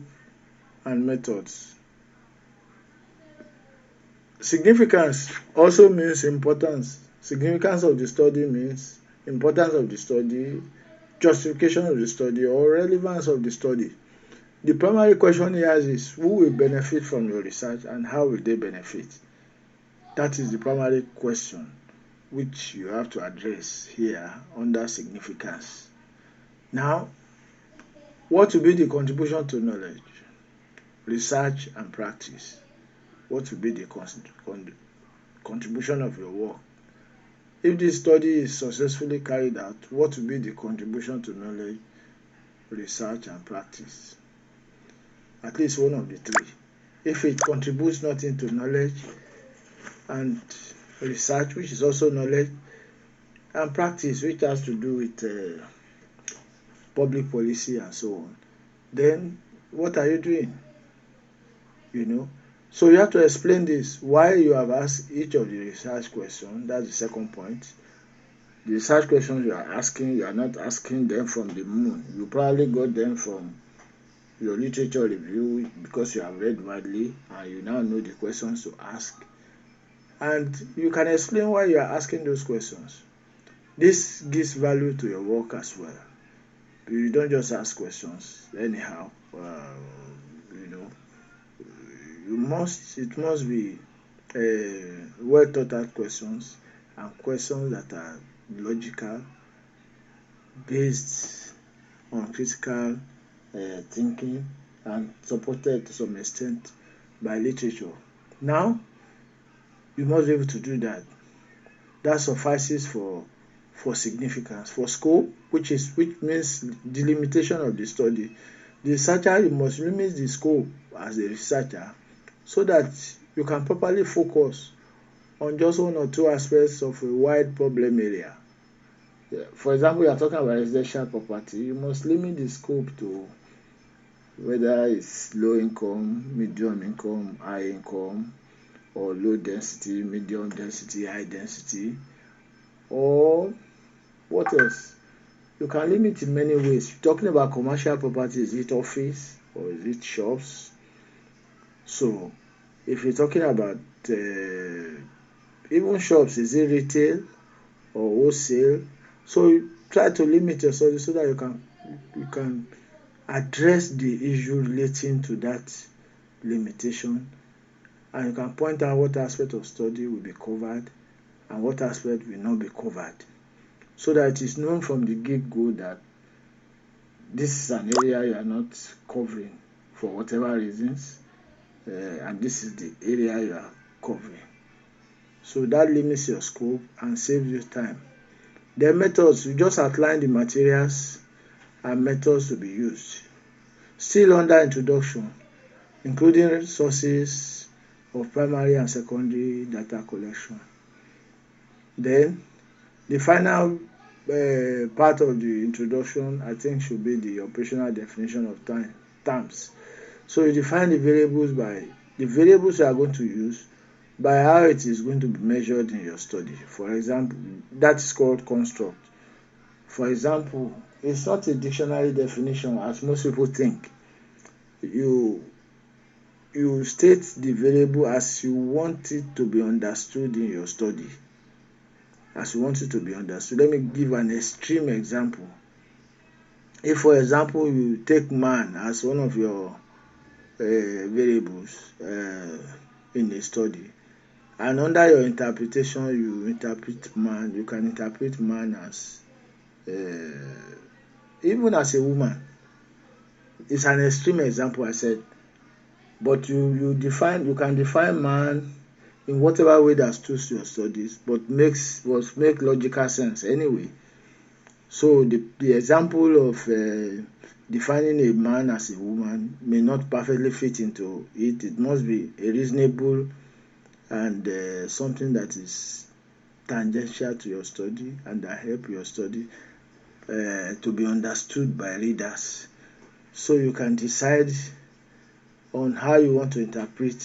and methods. Significance also means importance. Significance of the study means importance of the study, justification of the study, or relevance of the study. The primary question here is who will benefit from your research and how will they benefit? That is the primary question which you have to address here under significance. Now, what will be the contribution to knowledge, research, and practice? What will be the contribution of your work? If this study is successfully carried out, what will be the contribution to knowledge, research, and practice? At least one of the three. If it contributes nothing to knowledge and research, which is also knowledge, and practice, which has to do with public policy and so on, then what are you doing? So you have to explain this, why you have asked each of the research questions. That's the second point. The research questions you are asking, you are not asking them from the moon. You probably got them from your literature review because you have read widely and you now know the questions to ask. And you can explain why you are asking those questions. This gives value to your work as well. You don't just ask questions anyhow. It must be well thought out questions, and questions that are logical, based on critical thinking, and supported to some extent by literature. Now, you must be able to do that. That suffices for significance. For scope, which means the limitation of the study. The researcher, you must limit the scope as a researcher so that you can properly focus on just one or two aspects of a wide problem area. For example, you are talking about residential property, you must limit the scope to whether it's low income, medium income, high income, or low density, medium density, high density, or what else? You can limit in many ways. Talking about commercial property, is it office or is it shops? So, if you're talking about even shops, is it retail or wholesale? So you try to limit your study so that you can address the issue relating to that limitation, and you can point out what aspect of study will be covered and what aspect will not be covered, so that it is known from the get-go that this is an area you are not covering for whatever reasons, and this is the area you are covering. So that limits your scope and saves you time. The methods, you just outline the materials and methods to be used. Still under introduction, including sources of primary and secondary data collection. Then the final part of the introduction, I think, should be the operational definition of terms. So you define the variables you are going to use by how it is going to be measured in your study. For example, that is called construct. For example, it's not a dictionary definition as most people think. You state the variable as you want it to be understood in your study. As you want it to be understood. Let me give an extreme example. If, for example, you take man as one of your variables in a study, and under your interpretation you can interpret man as even as a woman. It's an extreme example, I said, but you can define man in whatever way that suits your studies, but make logical sense anyway. So the example of defining a man as a woman may not perfectly fit into it. It must be a reasonable and something that is tangential to your study and that help your study to be understood by readers. So you can decide on how you want to interpret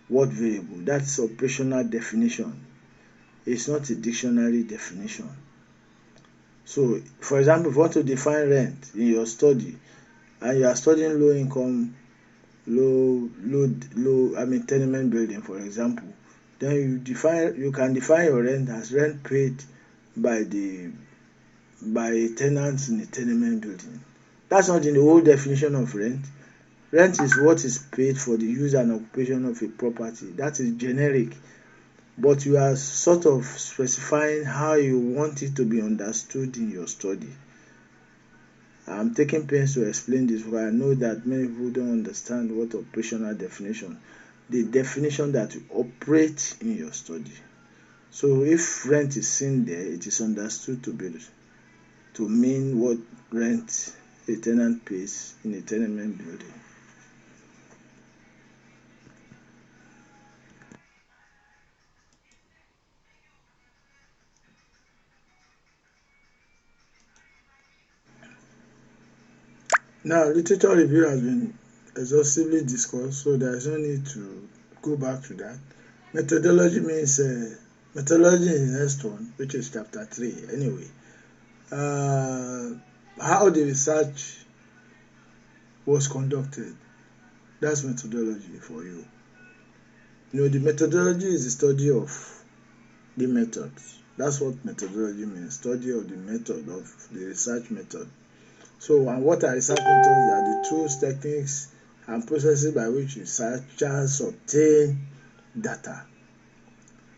what variable. That's operational definition. It's not a dictionary definition. So, for example, if you want to define rent in your study and you are studying low income, tenement building, for example, then you can define your rent as rent paid by a tenant in a tenement building. That's not in the whole definition of rent. Rent is what is paid for the use and occupation of a property. That is generic, but you are sort of specifying how you want it to be understood in your study. I'm taking pains to explain this because I know that many people don't understand what operational definition, the definition that you operate in your study. So if rent is seen there, it is understood to mean what rent a tenant pays in a tenement building. Now, literature review has been exhaustively discussed, so there is no need to go back to that. Methodology means methodology is the next one, which is chapter 3 anyway. How the research was conducted, that's methodology for you. The methodology is the study of the methods. That's what methodology means, study of the method, of the research method. So, and what are research methods? They are the tools, techniques, and processes by which researchers obtain data.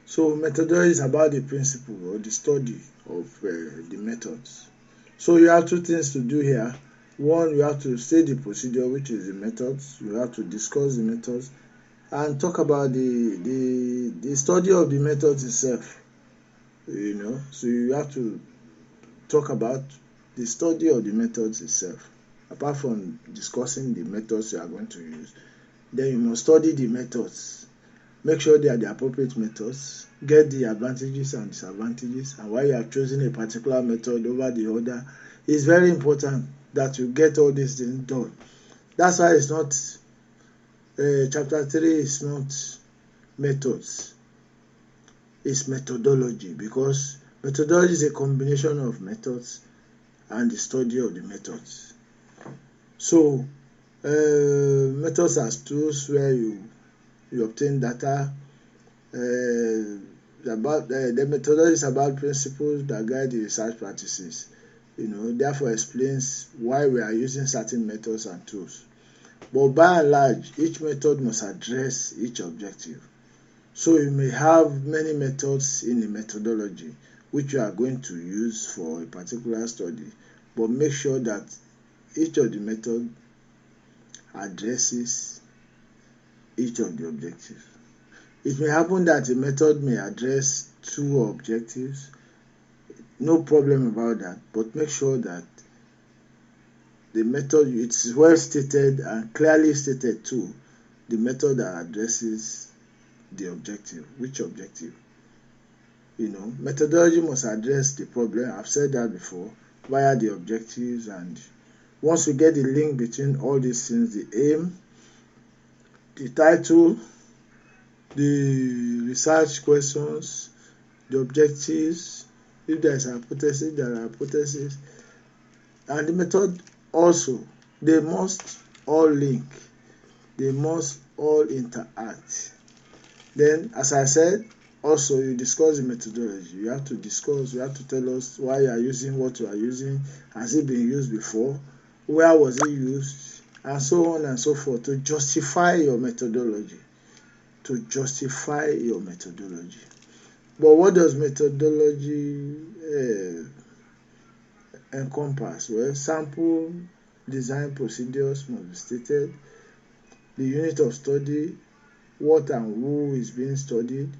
So, methodology is about the principle or the study of the methods. So, you have two things to do here. One, you have to state the procedure, which is the methods. You have to discuss the methods and talk about the study of the methods itself. So you have to talk about the study of the methods itself. Apart from discussing the methods you are going to use, then you must study the methods. Make sure they are the appropriate methods. Get the advantages and disadvantages, and why you have chosen a particular method over the other. It's very important that you get all these things done. That's why it's not chapter 3 is not methods. It's methodology, because methodology is a combination of methods and the study of the methods. So methods as tools where you obtain data. The methodology is about principles that guide the research practices. Therefore explains why we are using certain methods and tools. But by and large, each method must address each objective. So you may have many methods in a methodology which you are going to use for a particular study, but make sure that each of the methods addresses each of the objectives. It may happen that a method may address 2 objectives, no problem about that, but make sure that the method, it's well stated and clearly stated too, the method that addresses the objective. Which objective? Methodology must address the problem, I've said that before, via the objectives, and once we get the link between all these things, the aim, the title, the research questions, the objectives, if there is a hypothesis, there are hypotheses, and the method also, they must all link, they must all interact. Then, as I said, also you discuss the methodology. You have to tell us why you are using what you are using, has it been used before, where was it used, and so on and so forth, to justify your methodology. But what does methodology encompass? Well, sample design procedures must be stated, the unit of study, what and who is being studied,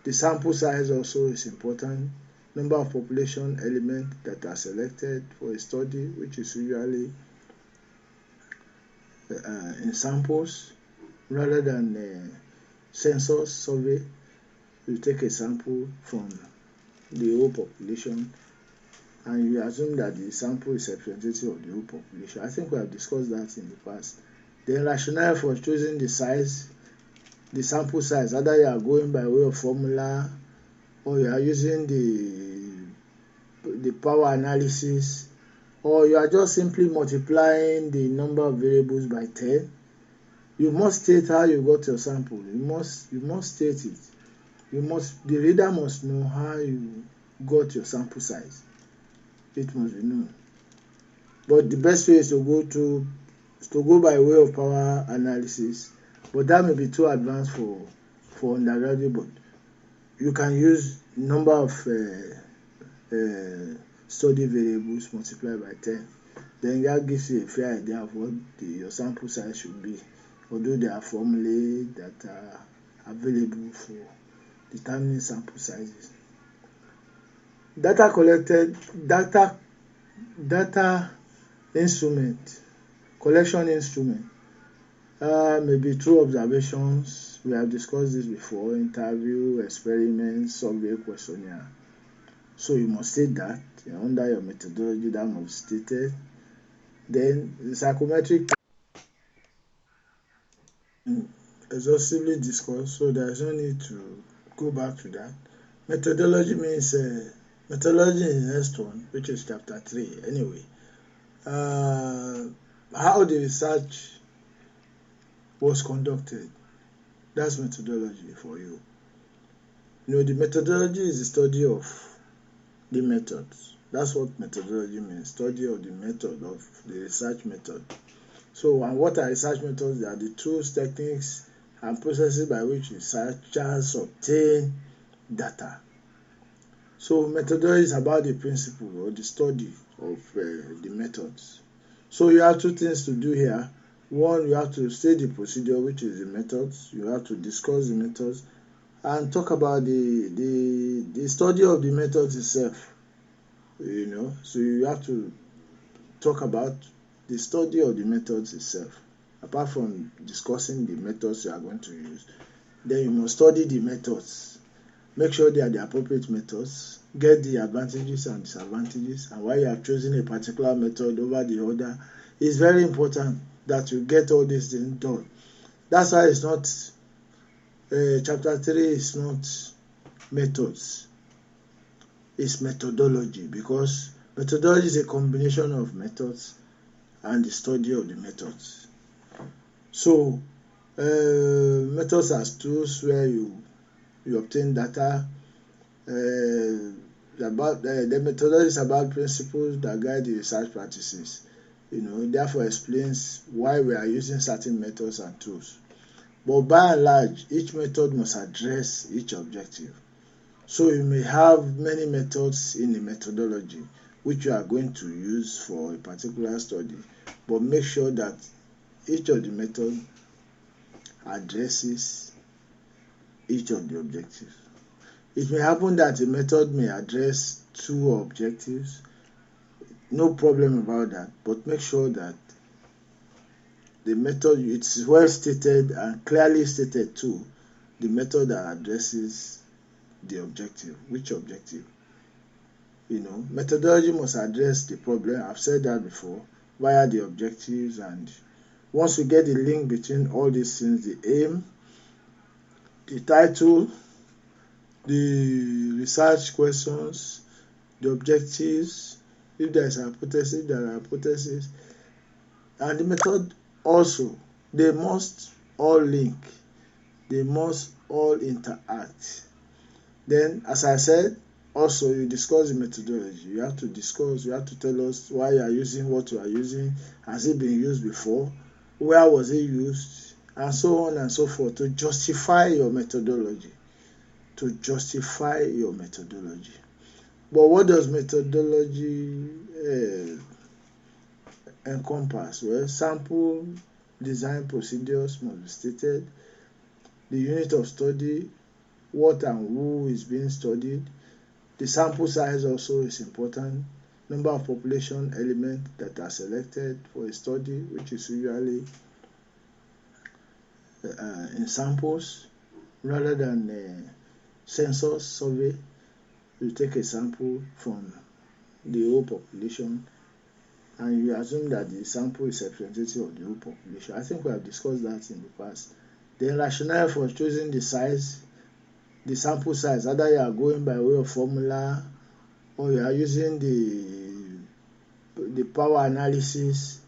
the sample size also is important, number of population elements that are selected for a study, which is usually in samples rather than census survey. You take a sample from the whole population and you assume that the sample is representative of the whole population. I think we have discussed that in the past. The rationale for choosing the size, the sample size, either you are going by way of formula or you are using the power analysis, or you are just simply multiplying the number of variables by 10. You must state how you got your sample. You must state it. The reader must know how you got your sample size. It must be known. But the best way is to go by way of power analysis. But that may be too advanced for undergraduate. But you can use number of study variables multiplied by 10. Then that gives you a fair idea of what your sample size should be, although there are formulae that are available for determining sample sizes. Data collected, data instrument, collection instrument, maybe through observations. We have discussed this before: interview, experiments, survey, questionnaire. So you must state that under your methodology, that must be stated. Then the psychometric exhaustively discussed, so there is no need to go back to that. Methodology means methodology in the next one, which is chapter 3 anyway. How the research was conducted, that's methodology for you. The methodology is the study of the methods. That's what methodology means, study of the method, of the research method. So, and what are research methods? They are the tools, techniques, and processes by which researchers obtain data. So, methodology is about the principle or the study of the methods. So, you have 2 things to do here. One, you have to state the procedure, which is the methods. You have to discuss the methods and talk about the study of the methods itself. So you have to talk about the study of the methods itself. Apart from discussing the methods you are going to use, then you must study the methods. Make sure they are the appropriate methods. Get the advantages and disadvantages, and why you have chosen a particular method over the other. It's very important that you get all these things done. That's why it's not chapter 3 is not methods, it's methodology, because methodology is a combination of methods and the study of the methods. So methods as tools where you obtain data. The methodology is about principles that guide the research practices. Therefore explains why we are using certain methods and tools. But by and large, each method must address each objective. So you may have many methods in the methodology which you are going to use for a particular study, but make sure that each of the methods addresses each of the objectives. It may happen that a method may address 2 objectives, no problem about that, but make sure that the method, it's well stated and clearly stated too, the method that addresses the objective. Which objective? Methodology must address the problem, I've said that before, via the objectives, and once we get the link between all these things, the aim, the title, the research questions, the objectives, if there is a hypothesis, there are hypotheses, and the method also, they must all link, they must all interact. Then, as I said, also you discuss the methodology. You have to tell us why you are using what you are using. Has it been used before? Where was it used? And so on and so forth, to justify your methodology. But what does methodology encompass? Well, sample design procedures must be stated, the unit of study, what and who is being studied, the sample size also is important, number of population elements that are selected for a study, which is usually in samples rather than census survey. You take a sample from the whole population and you assume that the sample is representative of the whole population. I think we have discussed that in the past. The rationale for choosing the size, the sample size, either you are going by way of formula or you are using the power analysis,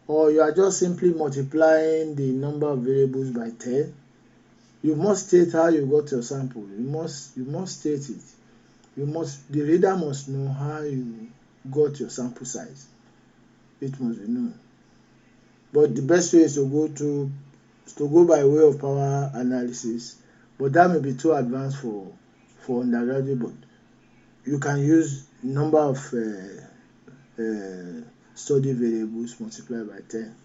or you are just simply multiplying the number of variables by 10. You must state how you got your sample. You must state it. The reader must know how you got your sample size. It must be known. But the best way is to go by way of power analysis. But that may be too advanced for undergraduate. But you can use number of study variables multiplied by 10.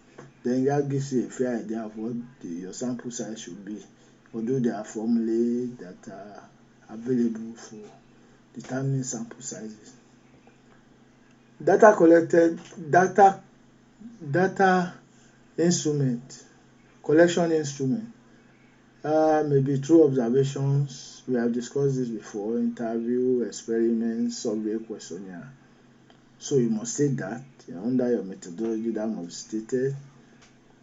Then that gives you a fair idea of what your sample size should be. Although there are formulae that are available for determining sample sizes. Data collected, data instrument, collection instrument, maybe through observations. We have discussed this before: interview, experiments, survey, questionnaire. So you must state that under your methodology, that must be stated.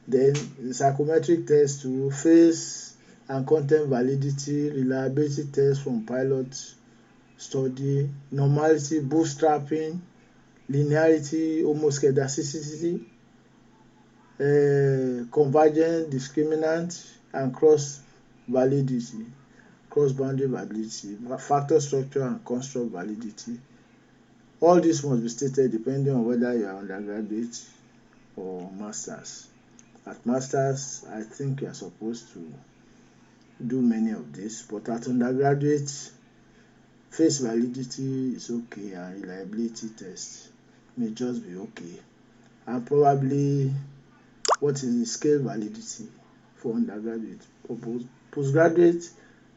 Then the psychometric test to phase and content validity, reliability test from pilot study, normality, bootstrapping, linearity, homoscedasticity, convergent, discriminant, and cross-boundary validity, factor structure and construct validity. All this must be stated depending on whether you are undergraduate or masters. At masters, I think you are supposed to do many of this, but at undergraduate, face validity is okay and reliability test may just be okay. And probably what is the scale validity for undergraduate. For postgraduate,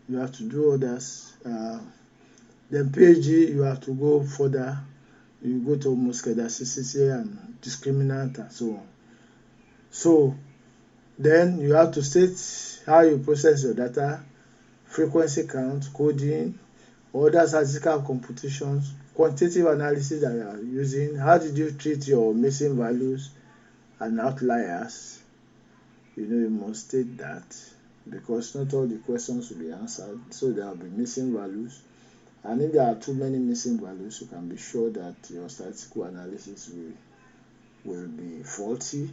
you have to do others. Then PhD, you have to go further. You go to homoscedasticity and discriminant and so on. So then you have to state how you process your data, frequency count, coding, other statistical computations, quantitative analysis that you are using. How did you treat your missing values and outliers? You must state that, because not all the questions will be answered, so there will be missing values. And if there are too many missing values, you can be sure that your statistical analysis will be faulty,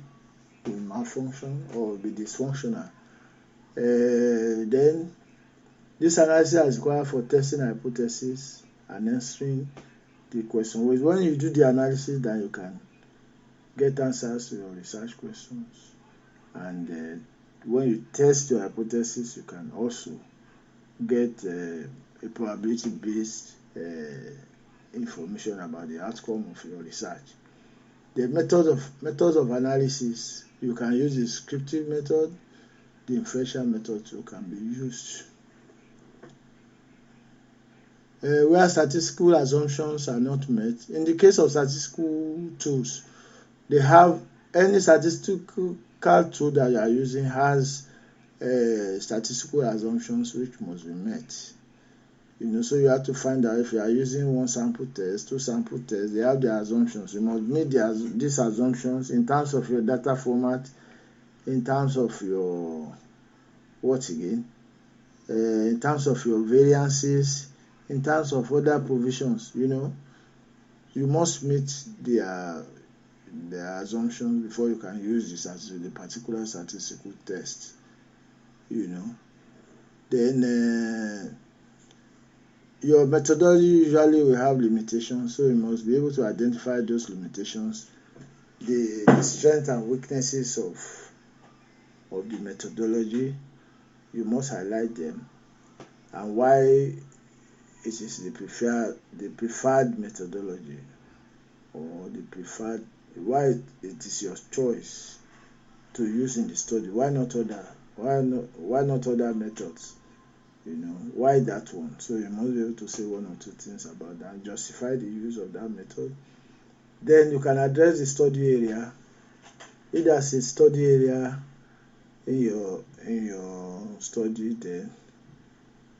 will malfunction, or will be dysfunctional. Then this analysis is required for testing hypothesis and answering the question. When you do the analysis, then you can get answers to your research questions. And when you test your hypothesis, you can also get a probability-based information about the outcome of your research. The methods of analysis, you can use the descriptive method, the inferential method too can be used. Where statistical assumptions are not met. In the case of statistical tools, they have any statistical tool that you are using has statistical assumptions which must be met. So you have to find out if you are using one sample test, two sample tests, they have their assumptions. You must meet these assumptions in terms of your data format, in terms of your in terms of your variances, in terms of other provisions. You must meet their assumptions before you can use the particular statistical test. Then your methodology usually will have limitations, so you must be able to identify those limitations, the strengths and weaknesses of the methodology. You must highlight them and why it is the preferred methodology, or why it is your choice to use in the study. Why not other methods? Why that one? So you must be able to say one or two things about that and justify the use of that method. Then you can address the study area. If there's a study area in your study, then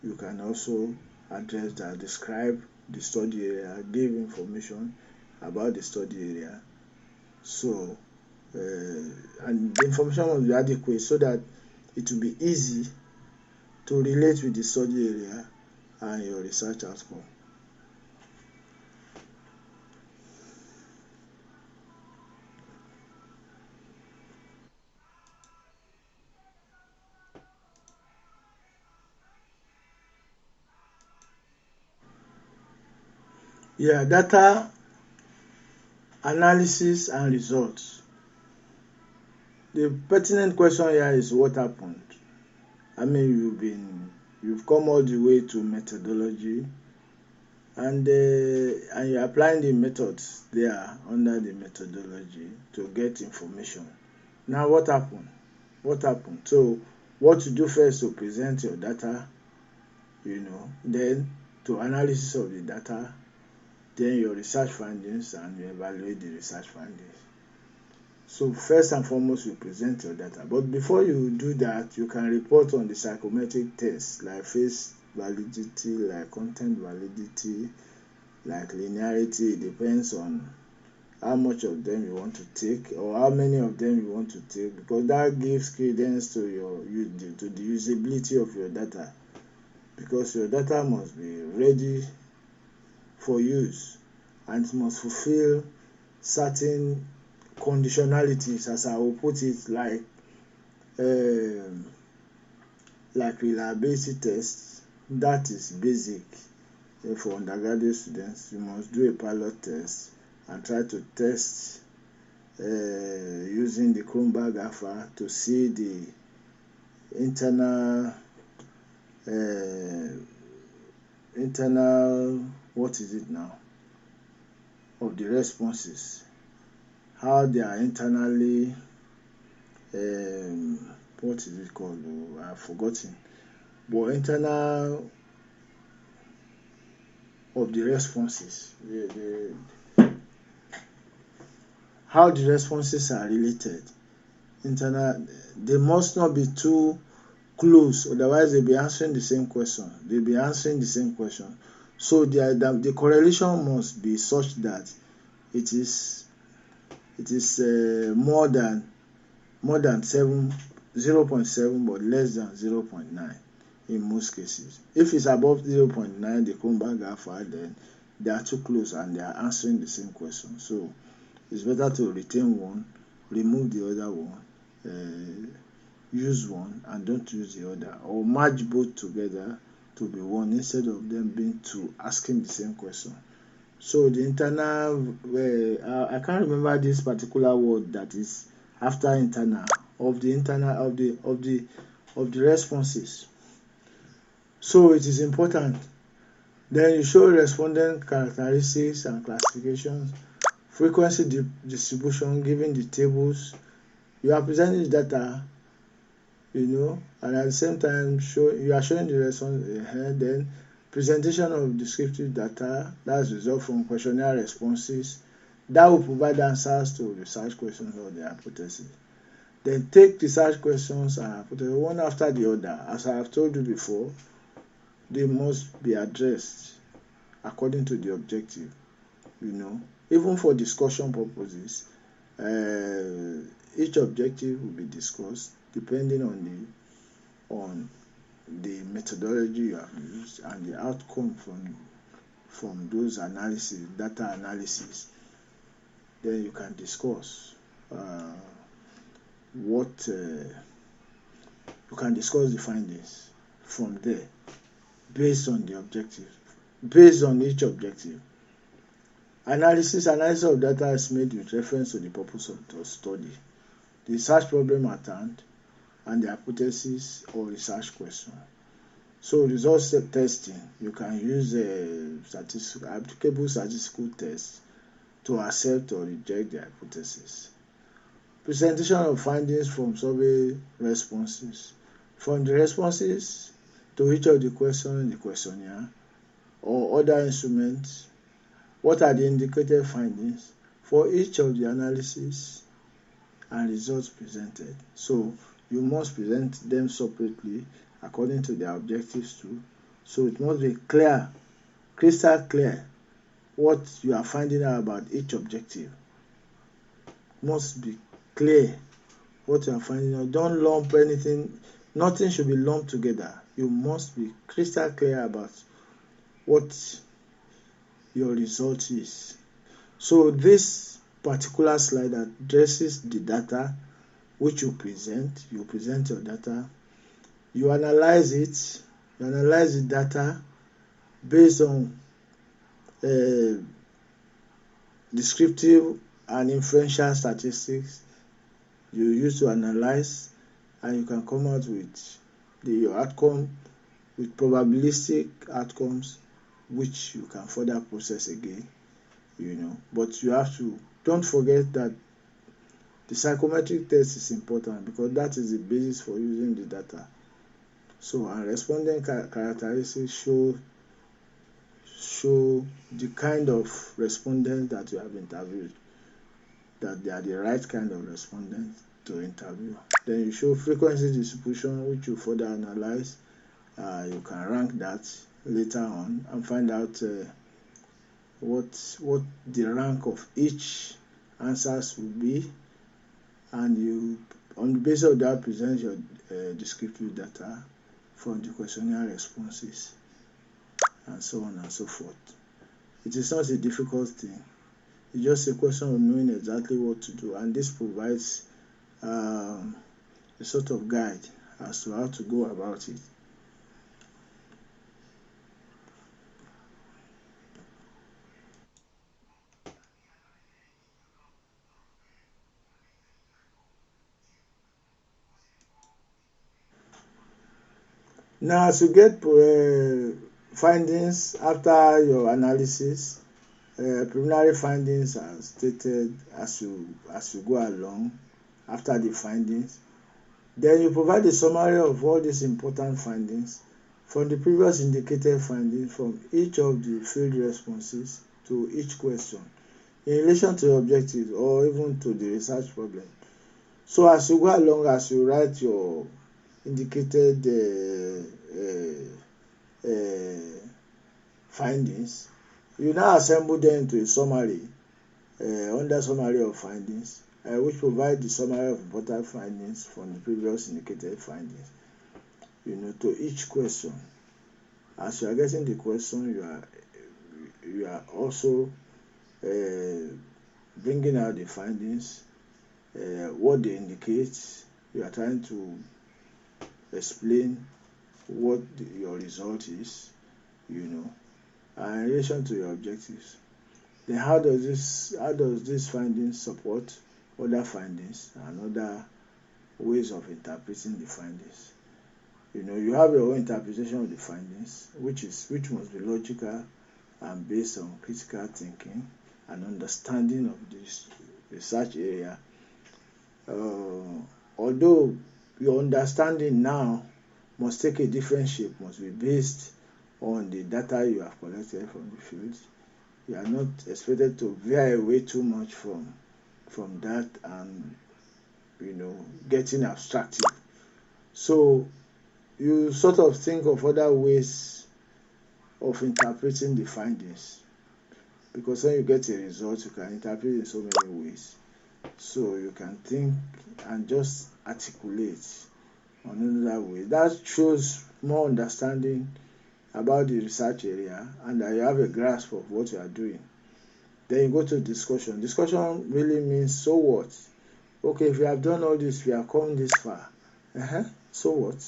you can also address that, describe the study area, give information about the study area. So and the information must be adequate so that it will be easy to relate with the study area and your research outcome. Data analysis and results. The pertinent question here is what happened. You've come all the way to methodology, and you're applying the methods there under the methodology to get information. Now what happened? So what you do first to present your data, then to analysis of the data, then your research findings, and you evaluate the research findings. So first and foremost, you present your data. But before you do that, you can report on the psychometric tests like face validity, like content validity, like linearity. It depends on how much of them you want to take or how many of them you want to take, because that gives credence to the usability of your data, because your data must be ready for use and it must fulfill certain conditionalities, as I will put it, like reliability tests. That is basic. For undergraduate students, you must do a pilot test and try to test using the Cronberg alpha to see the internal of the responses, how they are internally I've forgotten, but internal of the responses, how the responses are related. Internal, they must not be too close, otherwise they'll be answering the same question. So the correlation must be such that it is more than 0.7 but less than 0.9 in most cases. If it's above 0.9, the Cronberg alpha, then they are too close and they are answering the same question. So it's better to retain one, remove the other one, use one and don't use the other, or merge both together to be one instead of them being two asking the same question. So the internal, I can't remember this particular word that is after internal of the responses. So it is important. Then you show respondent characteristics and classifications, frequency distribution given the tables. You are presenting the data and at the same time you are showing the response. Then presentation of descriptive data, that's result from questionnaire responses that will provide answers to research questions or the hypothesis. Then take research questions and hypothesis one after the other. As I have told you before, they must be addressed according to the objective. Even for discussion purposes, each objective will be discussed depending on the methodology you have used and the outcome from those analysis, data analysis. Then you can discuss what you can discuss the findings from there based on the objective, based on each objective. Analysis of data is made with reference to the purpose of the study, the research problem at hand, and the hypothesis or research question. So results testing, you can use applicable statistical tests to accept or reject the hypothesis. Presentation of findings from survey responses. From the responses to each of the questions in the questionnaire or other instruments, what are the indicated findings for each of the analysis and results presented? So you must present them separately according to their objectives too. So it must be clear, crystal clear, what you are finding out about each objective. Must be clear what you are finding out. Don't lump anything. Nothing should be lumped together. You must be crystal clear about what your result is. So this particular slide addresses the data which you present. You present your data. You analyze it. You analyze the data based on descriptive and inferential statistics you use to analyze, and you can come out with your outcome with probabilistic outcomes which you can further process again. But you have to, don't forget that the psychometric test is important because that is the basis for using the data. So and respondent characteristics show the kind of respondents that you have interviewed, that they are the right kind of respondents to interview. Then you show frequency distribution, which you further analyze. You can rank that later on and find out what the rank of each answers will be, and you, on the basis of that, present your descriptive data from the questionnaire responses, and so on and so forth. It is not a difficult thing. It's just a question of knowing exactly what to do, and this provides a sort of guide as to how to go about it. Now, to get findings after your analysis, preliminary findings are stated as you go along after the findings. Then you provide a summary of all these important findings from the previous indicated findings from each of the field responses to each question in relation to your objectives or even to the research problem. So as you go along, as you write your indicated findings, you now assemble them into a summary under summary of findings, which provide the summary of important findings from the previous indicated findings, to each question. As you are getting the question, you are also bringing out the findings, what they indicate. You are trying to explain what your result is, and in relation to your objectives. Then how does this findings support other findings and other ways of interpreting the findings? You have your own interpretation of the findings, which must be logical and based on critical thinking and understanding of this research area. Although your understanding now must take a different shape, must be based on the data you have collected from the field. You are not expected to veer away too much from that and getting abstractive. So you sort of think of other ways of interpreting the findings, because when you get a result you can interpret it in so many ways. So you can think and just articulate on another way. That shows more understanding about the research area and that you have a grasp of what you are doing. Then you go to discussion. Discussion really means, so what? Okay, if you have done all this, we have come this far. So what?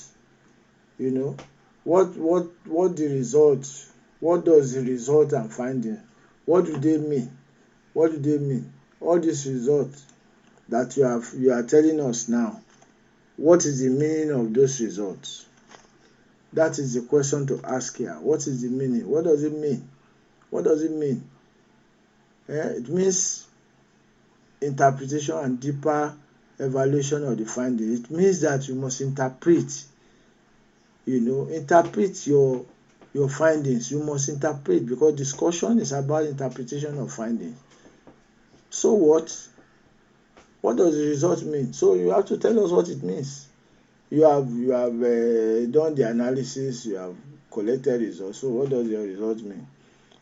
What the result? What does the result and finding? What do they mean? What do they mean? All these results that you are telling us now, what is the meaning of those results? That is the question to ask here. What is the meaning? What does it mean? What does it mean? It means interpretation and deeper evaluation of the finding. It means that you must interpret your findings. You must interpret, because discussion is about interpretation of findings. So what does the result mean? So you have to tell us what it means. You have done the analysis, you have collected results. So what does your result mean?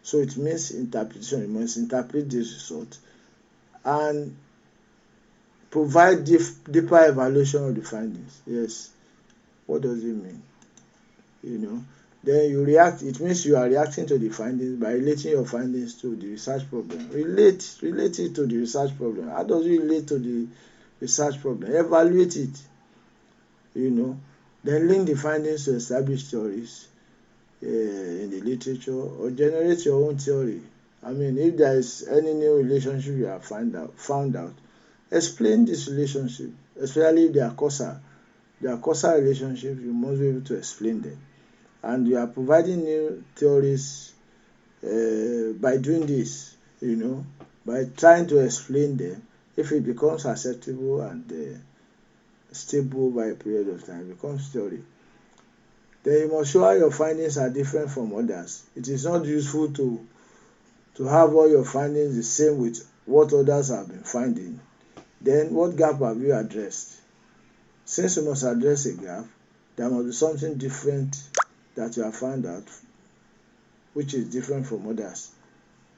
So it means interpretation. You must interpret this result and provide deeper evaluation of the findings. Yes. What does it mean? Then you react. It means you are reacting to the findings by relating your findings to the research problem. Relate it to the research problem. How does it relate to the research problem? Evaluate it. Then link the findings to established theories in the literature, or generate your own theory. If there is any new relationship you have found out, explain this relationship, especially if they are causal. They are causal relationships, you must be able to explain them. And you are providing new theories by doing this, by trying to explain them. If it becomes acceptable and stable by a period of time, it becomes theory. Then you must show how your findings are different from others. It is not useful to have all your findings the same with what others have been finding. Then what gap have you addressed? Since you must address a gap, there must be something different that you have found out, which is different from others,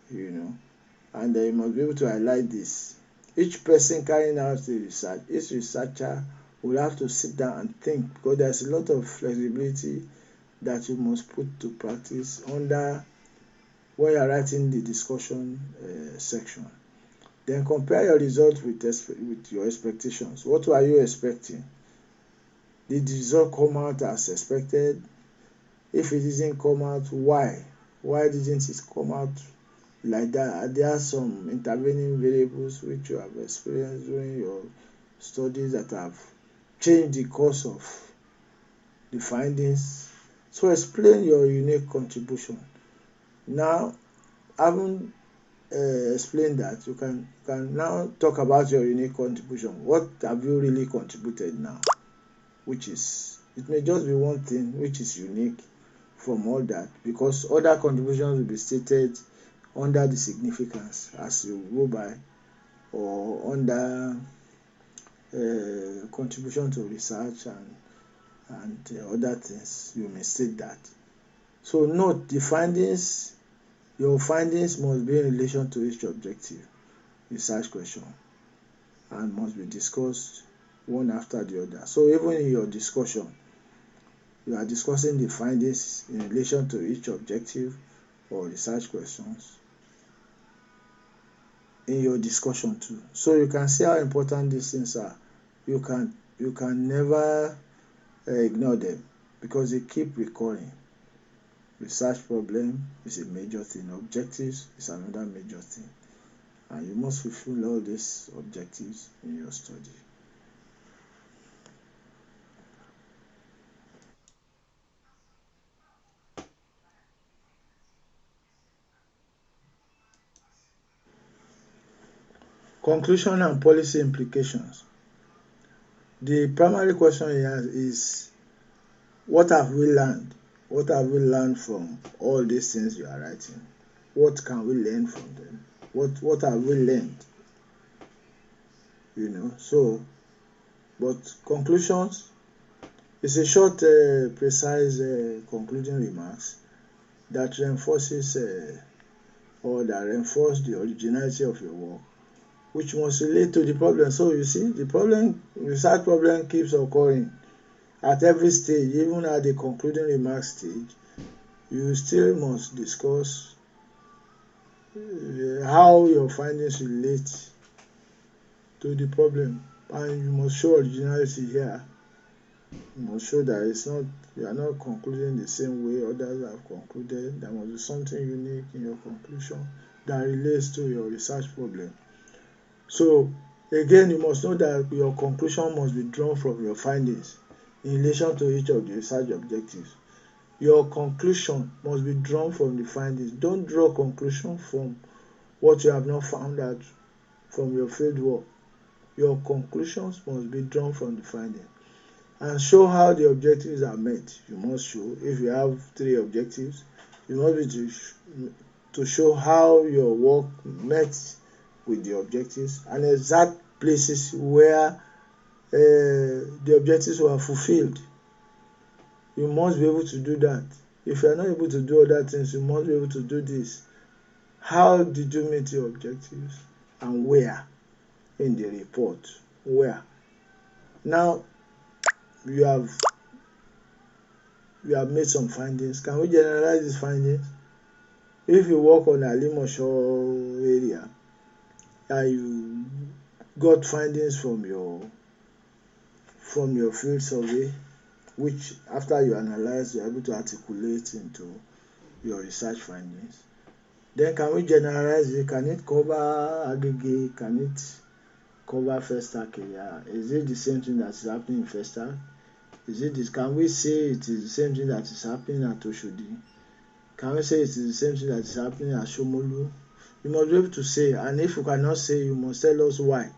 and you must be able to highlight this. Each person carrying out the research, each researcher will have to sit down and think, because there's a lot of flexibility that you must put to practice under when you are writing the discussion section. Then compare your results with your expectations. What were you expecting? Did the result come out as expected? If it didn't come out, why? Why didn't it come out like that? Are there some intervening variables which you have experienced during your studies that have changed the course of the findings? So explain your unique contribution. Now, having explained that, you can now talk about your unique contribution. What have you really contributed now? It may just be one thing which is unique from all that, because other contributions will be stated under the significance as you go by, or under contribution to research and other things. You may state that. So note the findings. Your findings must be in relation to each objective research question and must be discussed one after the other. So even in your discussion, you are discussing the findings in relation to each objective or research questions in your discussion too. So you can see how important these things are. You can never ignore them, because they keep recurring. Research problem is a major thing. Objectives is another major thing. And you must fulfill all these objectives in your study. Conclusion and policy implications. The primary question here is, what have we learned? What have we learned from all these things you are writing? What can we learn from them? What have we learned? So, but conclusions is a short, precise, concluding remarks that reinforces or that reinforce the originality of your work, which must relate to the problem. So you see, the research problem keeps occurring at every stage, even at the concluding remarks stage. You still must discuss how your findings relate to the problem, and you must show originality here. You must show that you are not concluding the same way others have concluded. There must be something unique in your conclusion that relates to your research problem. So again, you must know that your conclusion must be drawn from your findings in relation to each of the research objectives. Your conclusion must be drawn from the findings. Don't draw conclusion from what you have not found out from your field work. Your conclusions must be drawn from the findings, and show how the objectives are met. You must show, if you have 3 objectives, you must be to show how your work met with the objectives, and exact places where the objectives were fulfilled. You must be able to do that. If you are not able to do other things, you must be able to do this. How did you meet your objectives, and where in the report? Where? Now you have made some findings. Can we generalize these findings? If you work on Alimosho area and you got findings from your field survey, which after you analyze, you are able to articulate into your research findings, then can we generalize it? Can it cover Agege? Can it cover Festac area? Is it the same thing that is happening in Festac? Can we say it is the same thing that is happening at Oshodi? Can we say it is the same thing that is happening at Shomolu? You must be able to say, and if you cannot say, you must tell us why.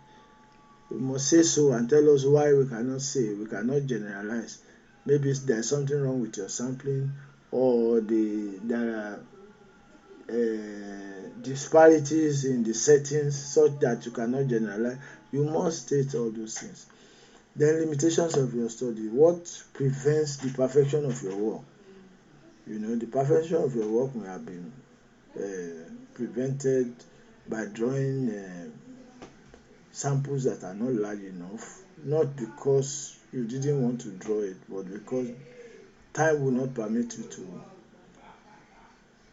You must say so and tell us why we cannot say, we cannot generalize. Maybe there is something wrong with your sampling, or there are disparities in the settings such that you cannot generalize. You must state all those things. Then limitations of your study. What prevents the perfection of your work? The perfection of your work may have been prevented by drawing samples that are not large enough, not because you didn't want to draw it, but because time will not permit you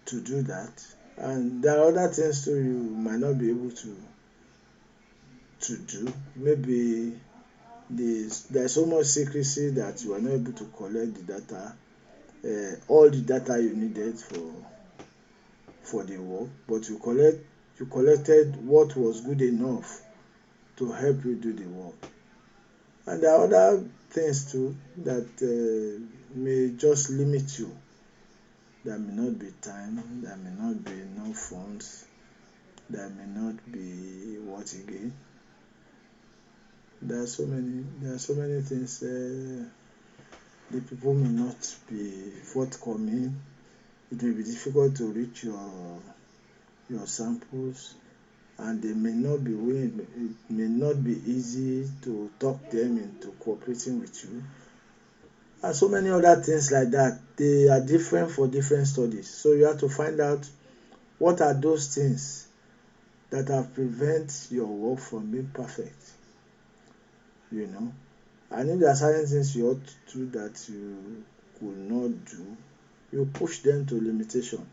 to do that. And there are other things too you might not be able to do. Maybe there's so much secrecy that you are not able to collect the data, all the data you needed for the work, but you collected what was good enough to help you do the work. And there are other things too that may just limit you. There may not be time, there may not be enough funds, there may not be what again. There are so many things. The people may not be forthcoming. It may be difficult to reach your samples, and they may not be willing. It may not be easy to talk them into cooperating with you, and so many other things like that. They are different for different studies, so you have to find out what are those things that have prevented your work from being perfect. And if there are certain things you ought to do that you could not do, you push them to limitation.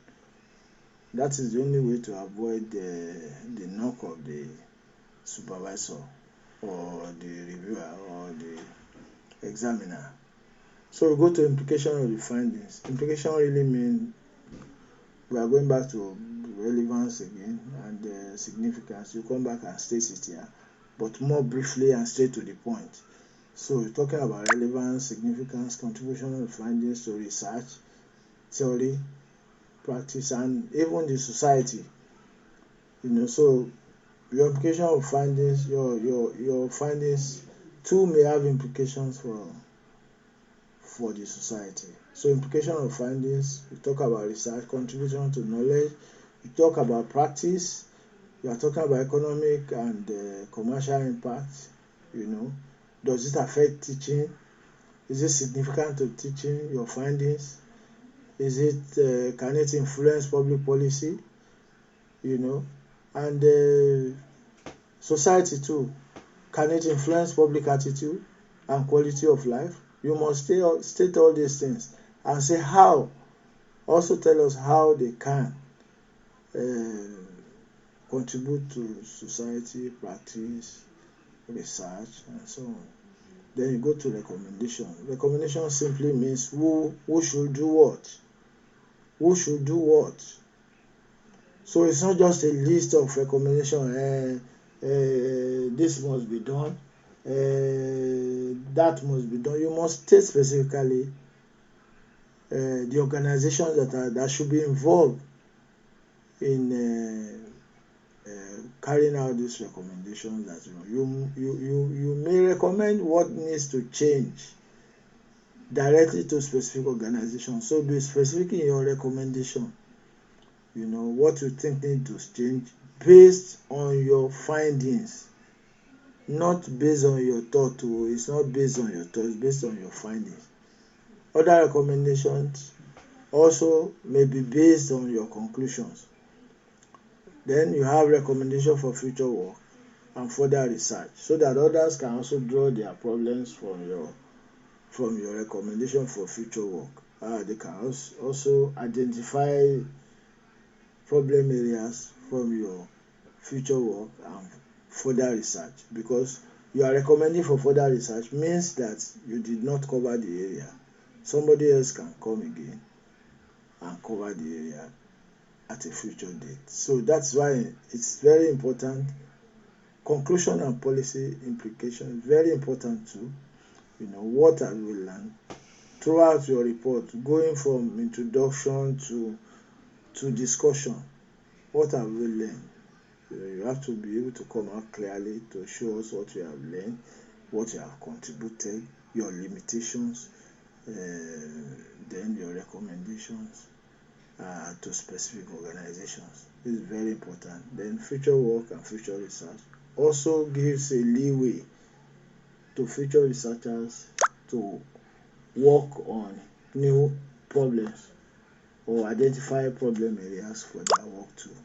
That is the only way to avoid the knock of the supervisor or the reviewer or the examiner. So we go to implication of the findings. Implication really means we are going back to relevance again and significance. You come back and state it here, but more briefly and straight to the point. So we're talking about relevance, significance, contribution of findings to research, theory, practice, and even the society. So your application of findings, your findings two may have implications for the society. So implication of findings, we talk about research, contribution to knowledge, we talk about practice, we are talking about economic and commercial impact. Does it affect teaching? Is it significant to teaching, your findings? Is it can it influence public policy? And society too. Can it influence public attitude and quality of life? You must state all these things and say how. Also tell us how they can contribute to society, practice, research, and so on. Then you go to recommendation. Recommendation simply means who should do what. Who should do what. So it's not just a list of recommendations. This must be done. That must be done. You must state specifically the organizations that should be involved in carrying out these recommendations. That you may recommend what needs to change directly to specific organizations. So be specific in your recommendation. What you think needs to change based on your findings, not based on your thought. It's not based on your thoughts, it's based on your findings. Other recommendations also may be based on your conclusions. Then you have recommendation for future work and further research, so that others can also draw their problems from your recommendation for future work. They can also identify problem areas from your future work and further research, because you are recommending for further research means that you did not cover the area. Somebody else can come again and cover the area at a future date. So that's why it's very important. Conclusion and policy implication is very important too. What have we learned throughout your report, going from introduction to discussion? What have we learned? You have to be able to come out clearly to show us what you have learned, what you have contributed, your limitations, then your recommendations to specific organizations. This is very important. Then future work and future research also gives a leeway to future researchers to work on new problems or identify problem areas for their work too.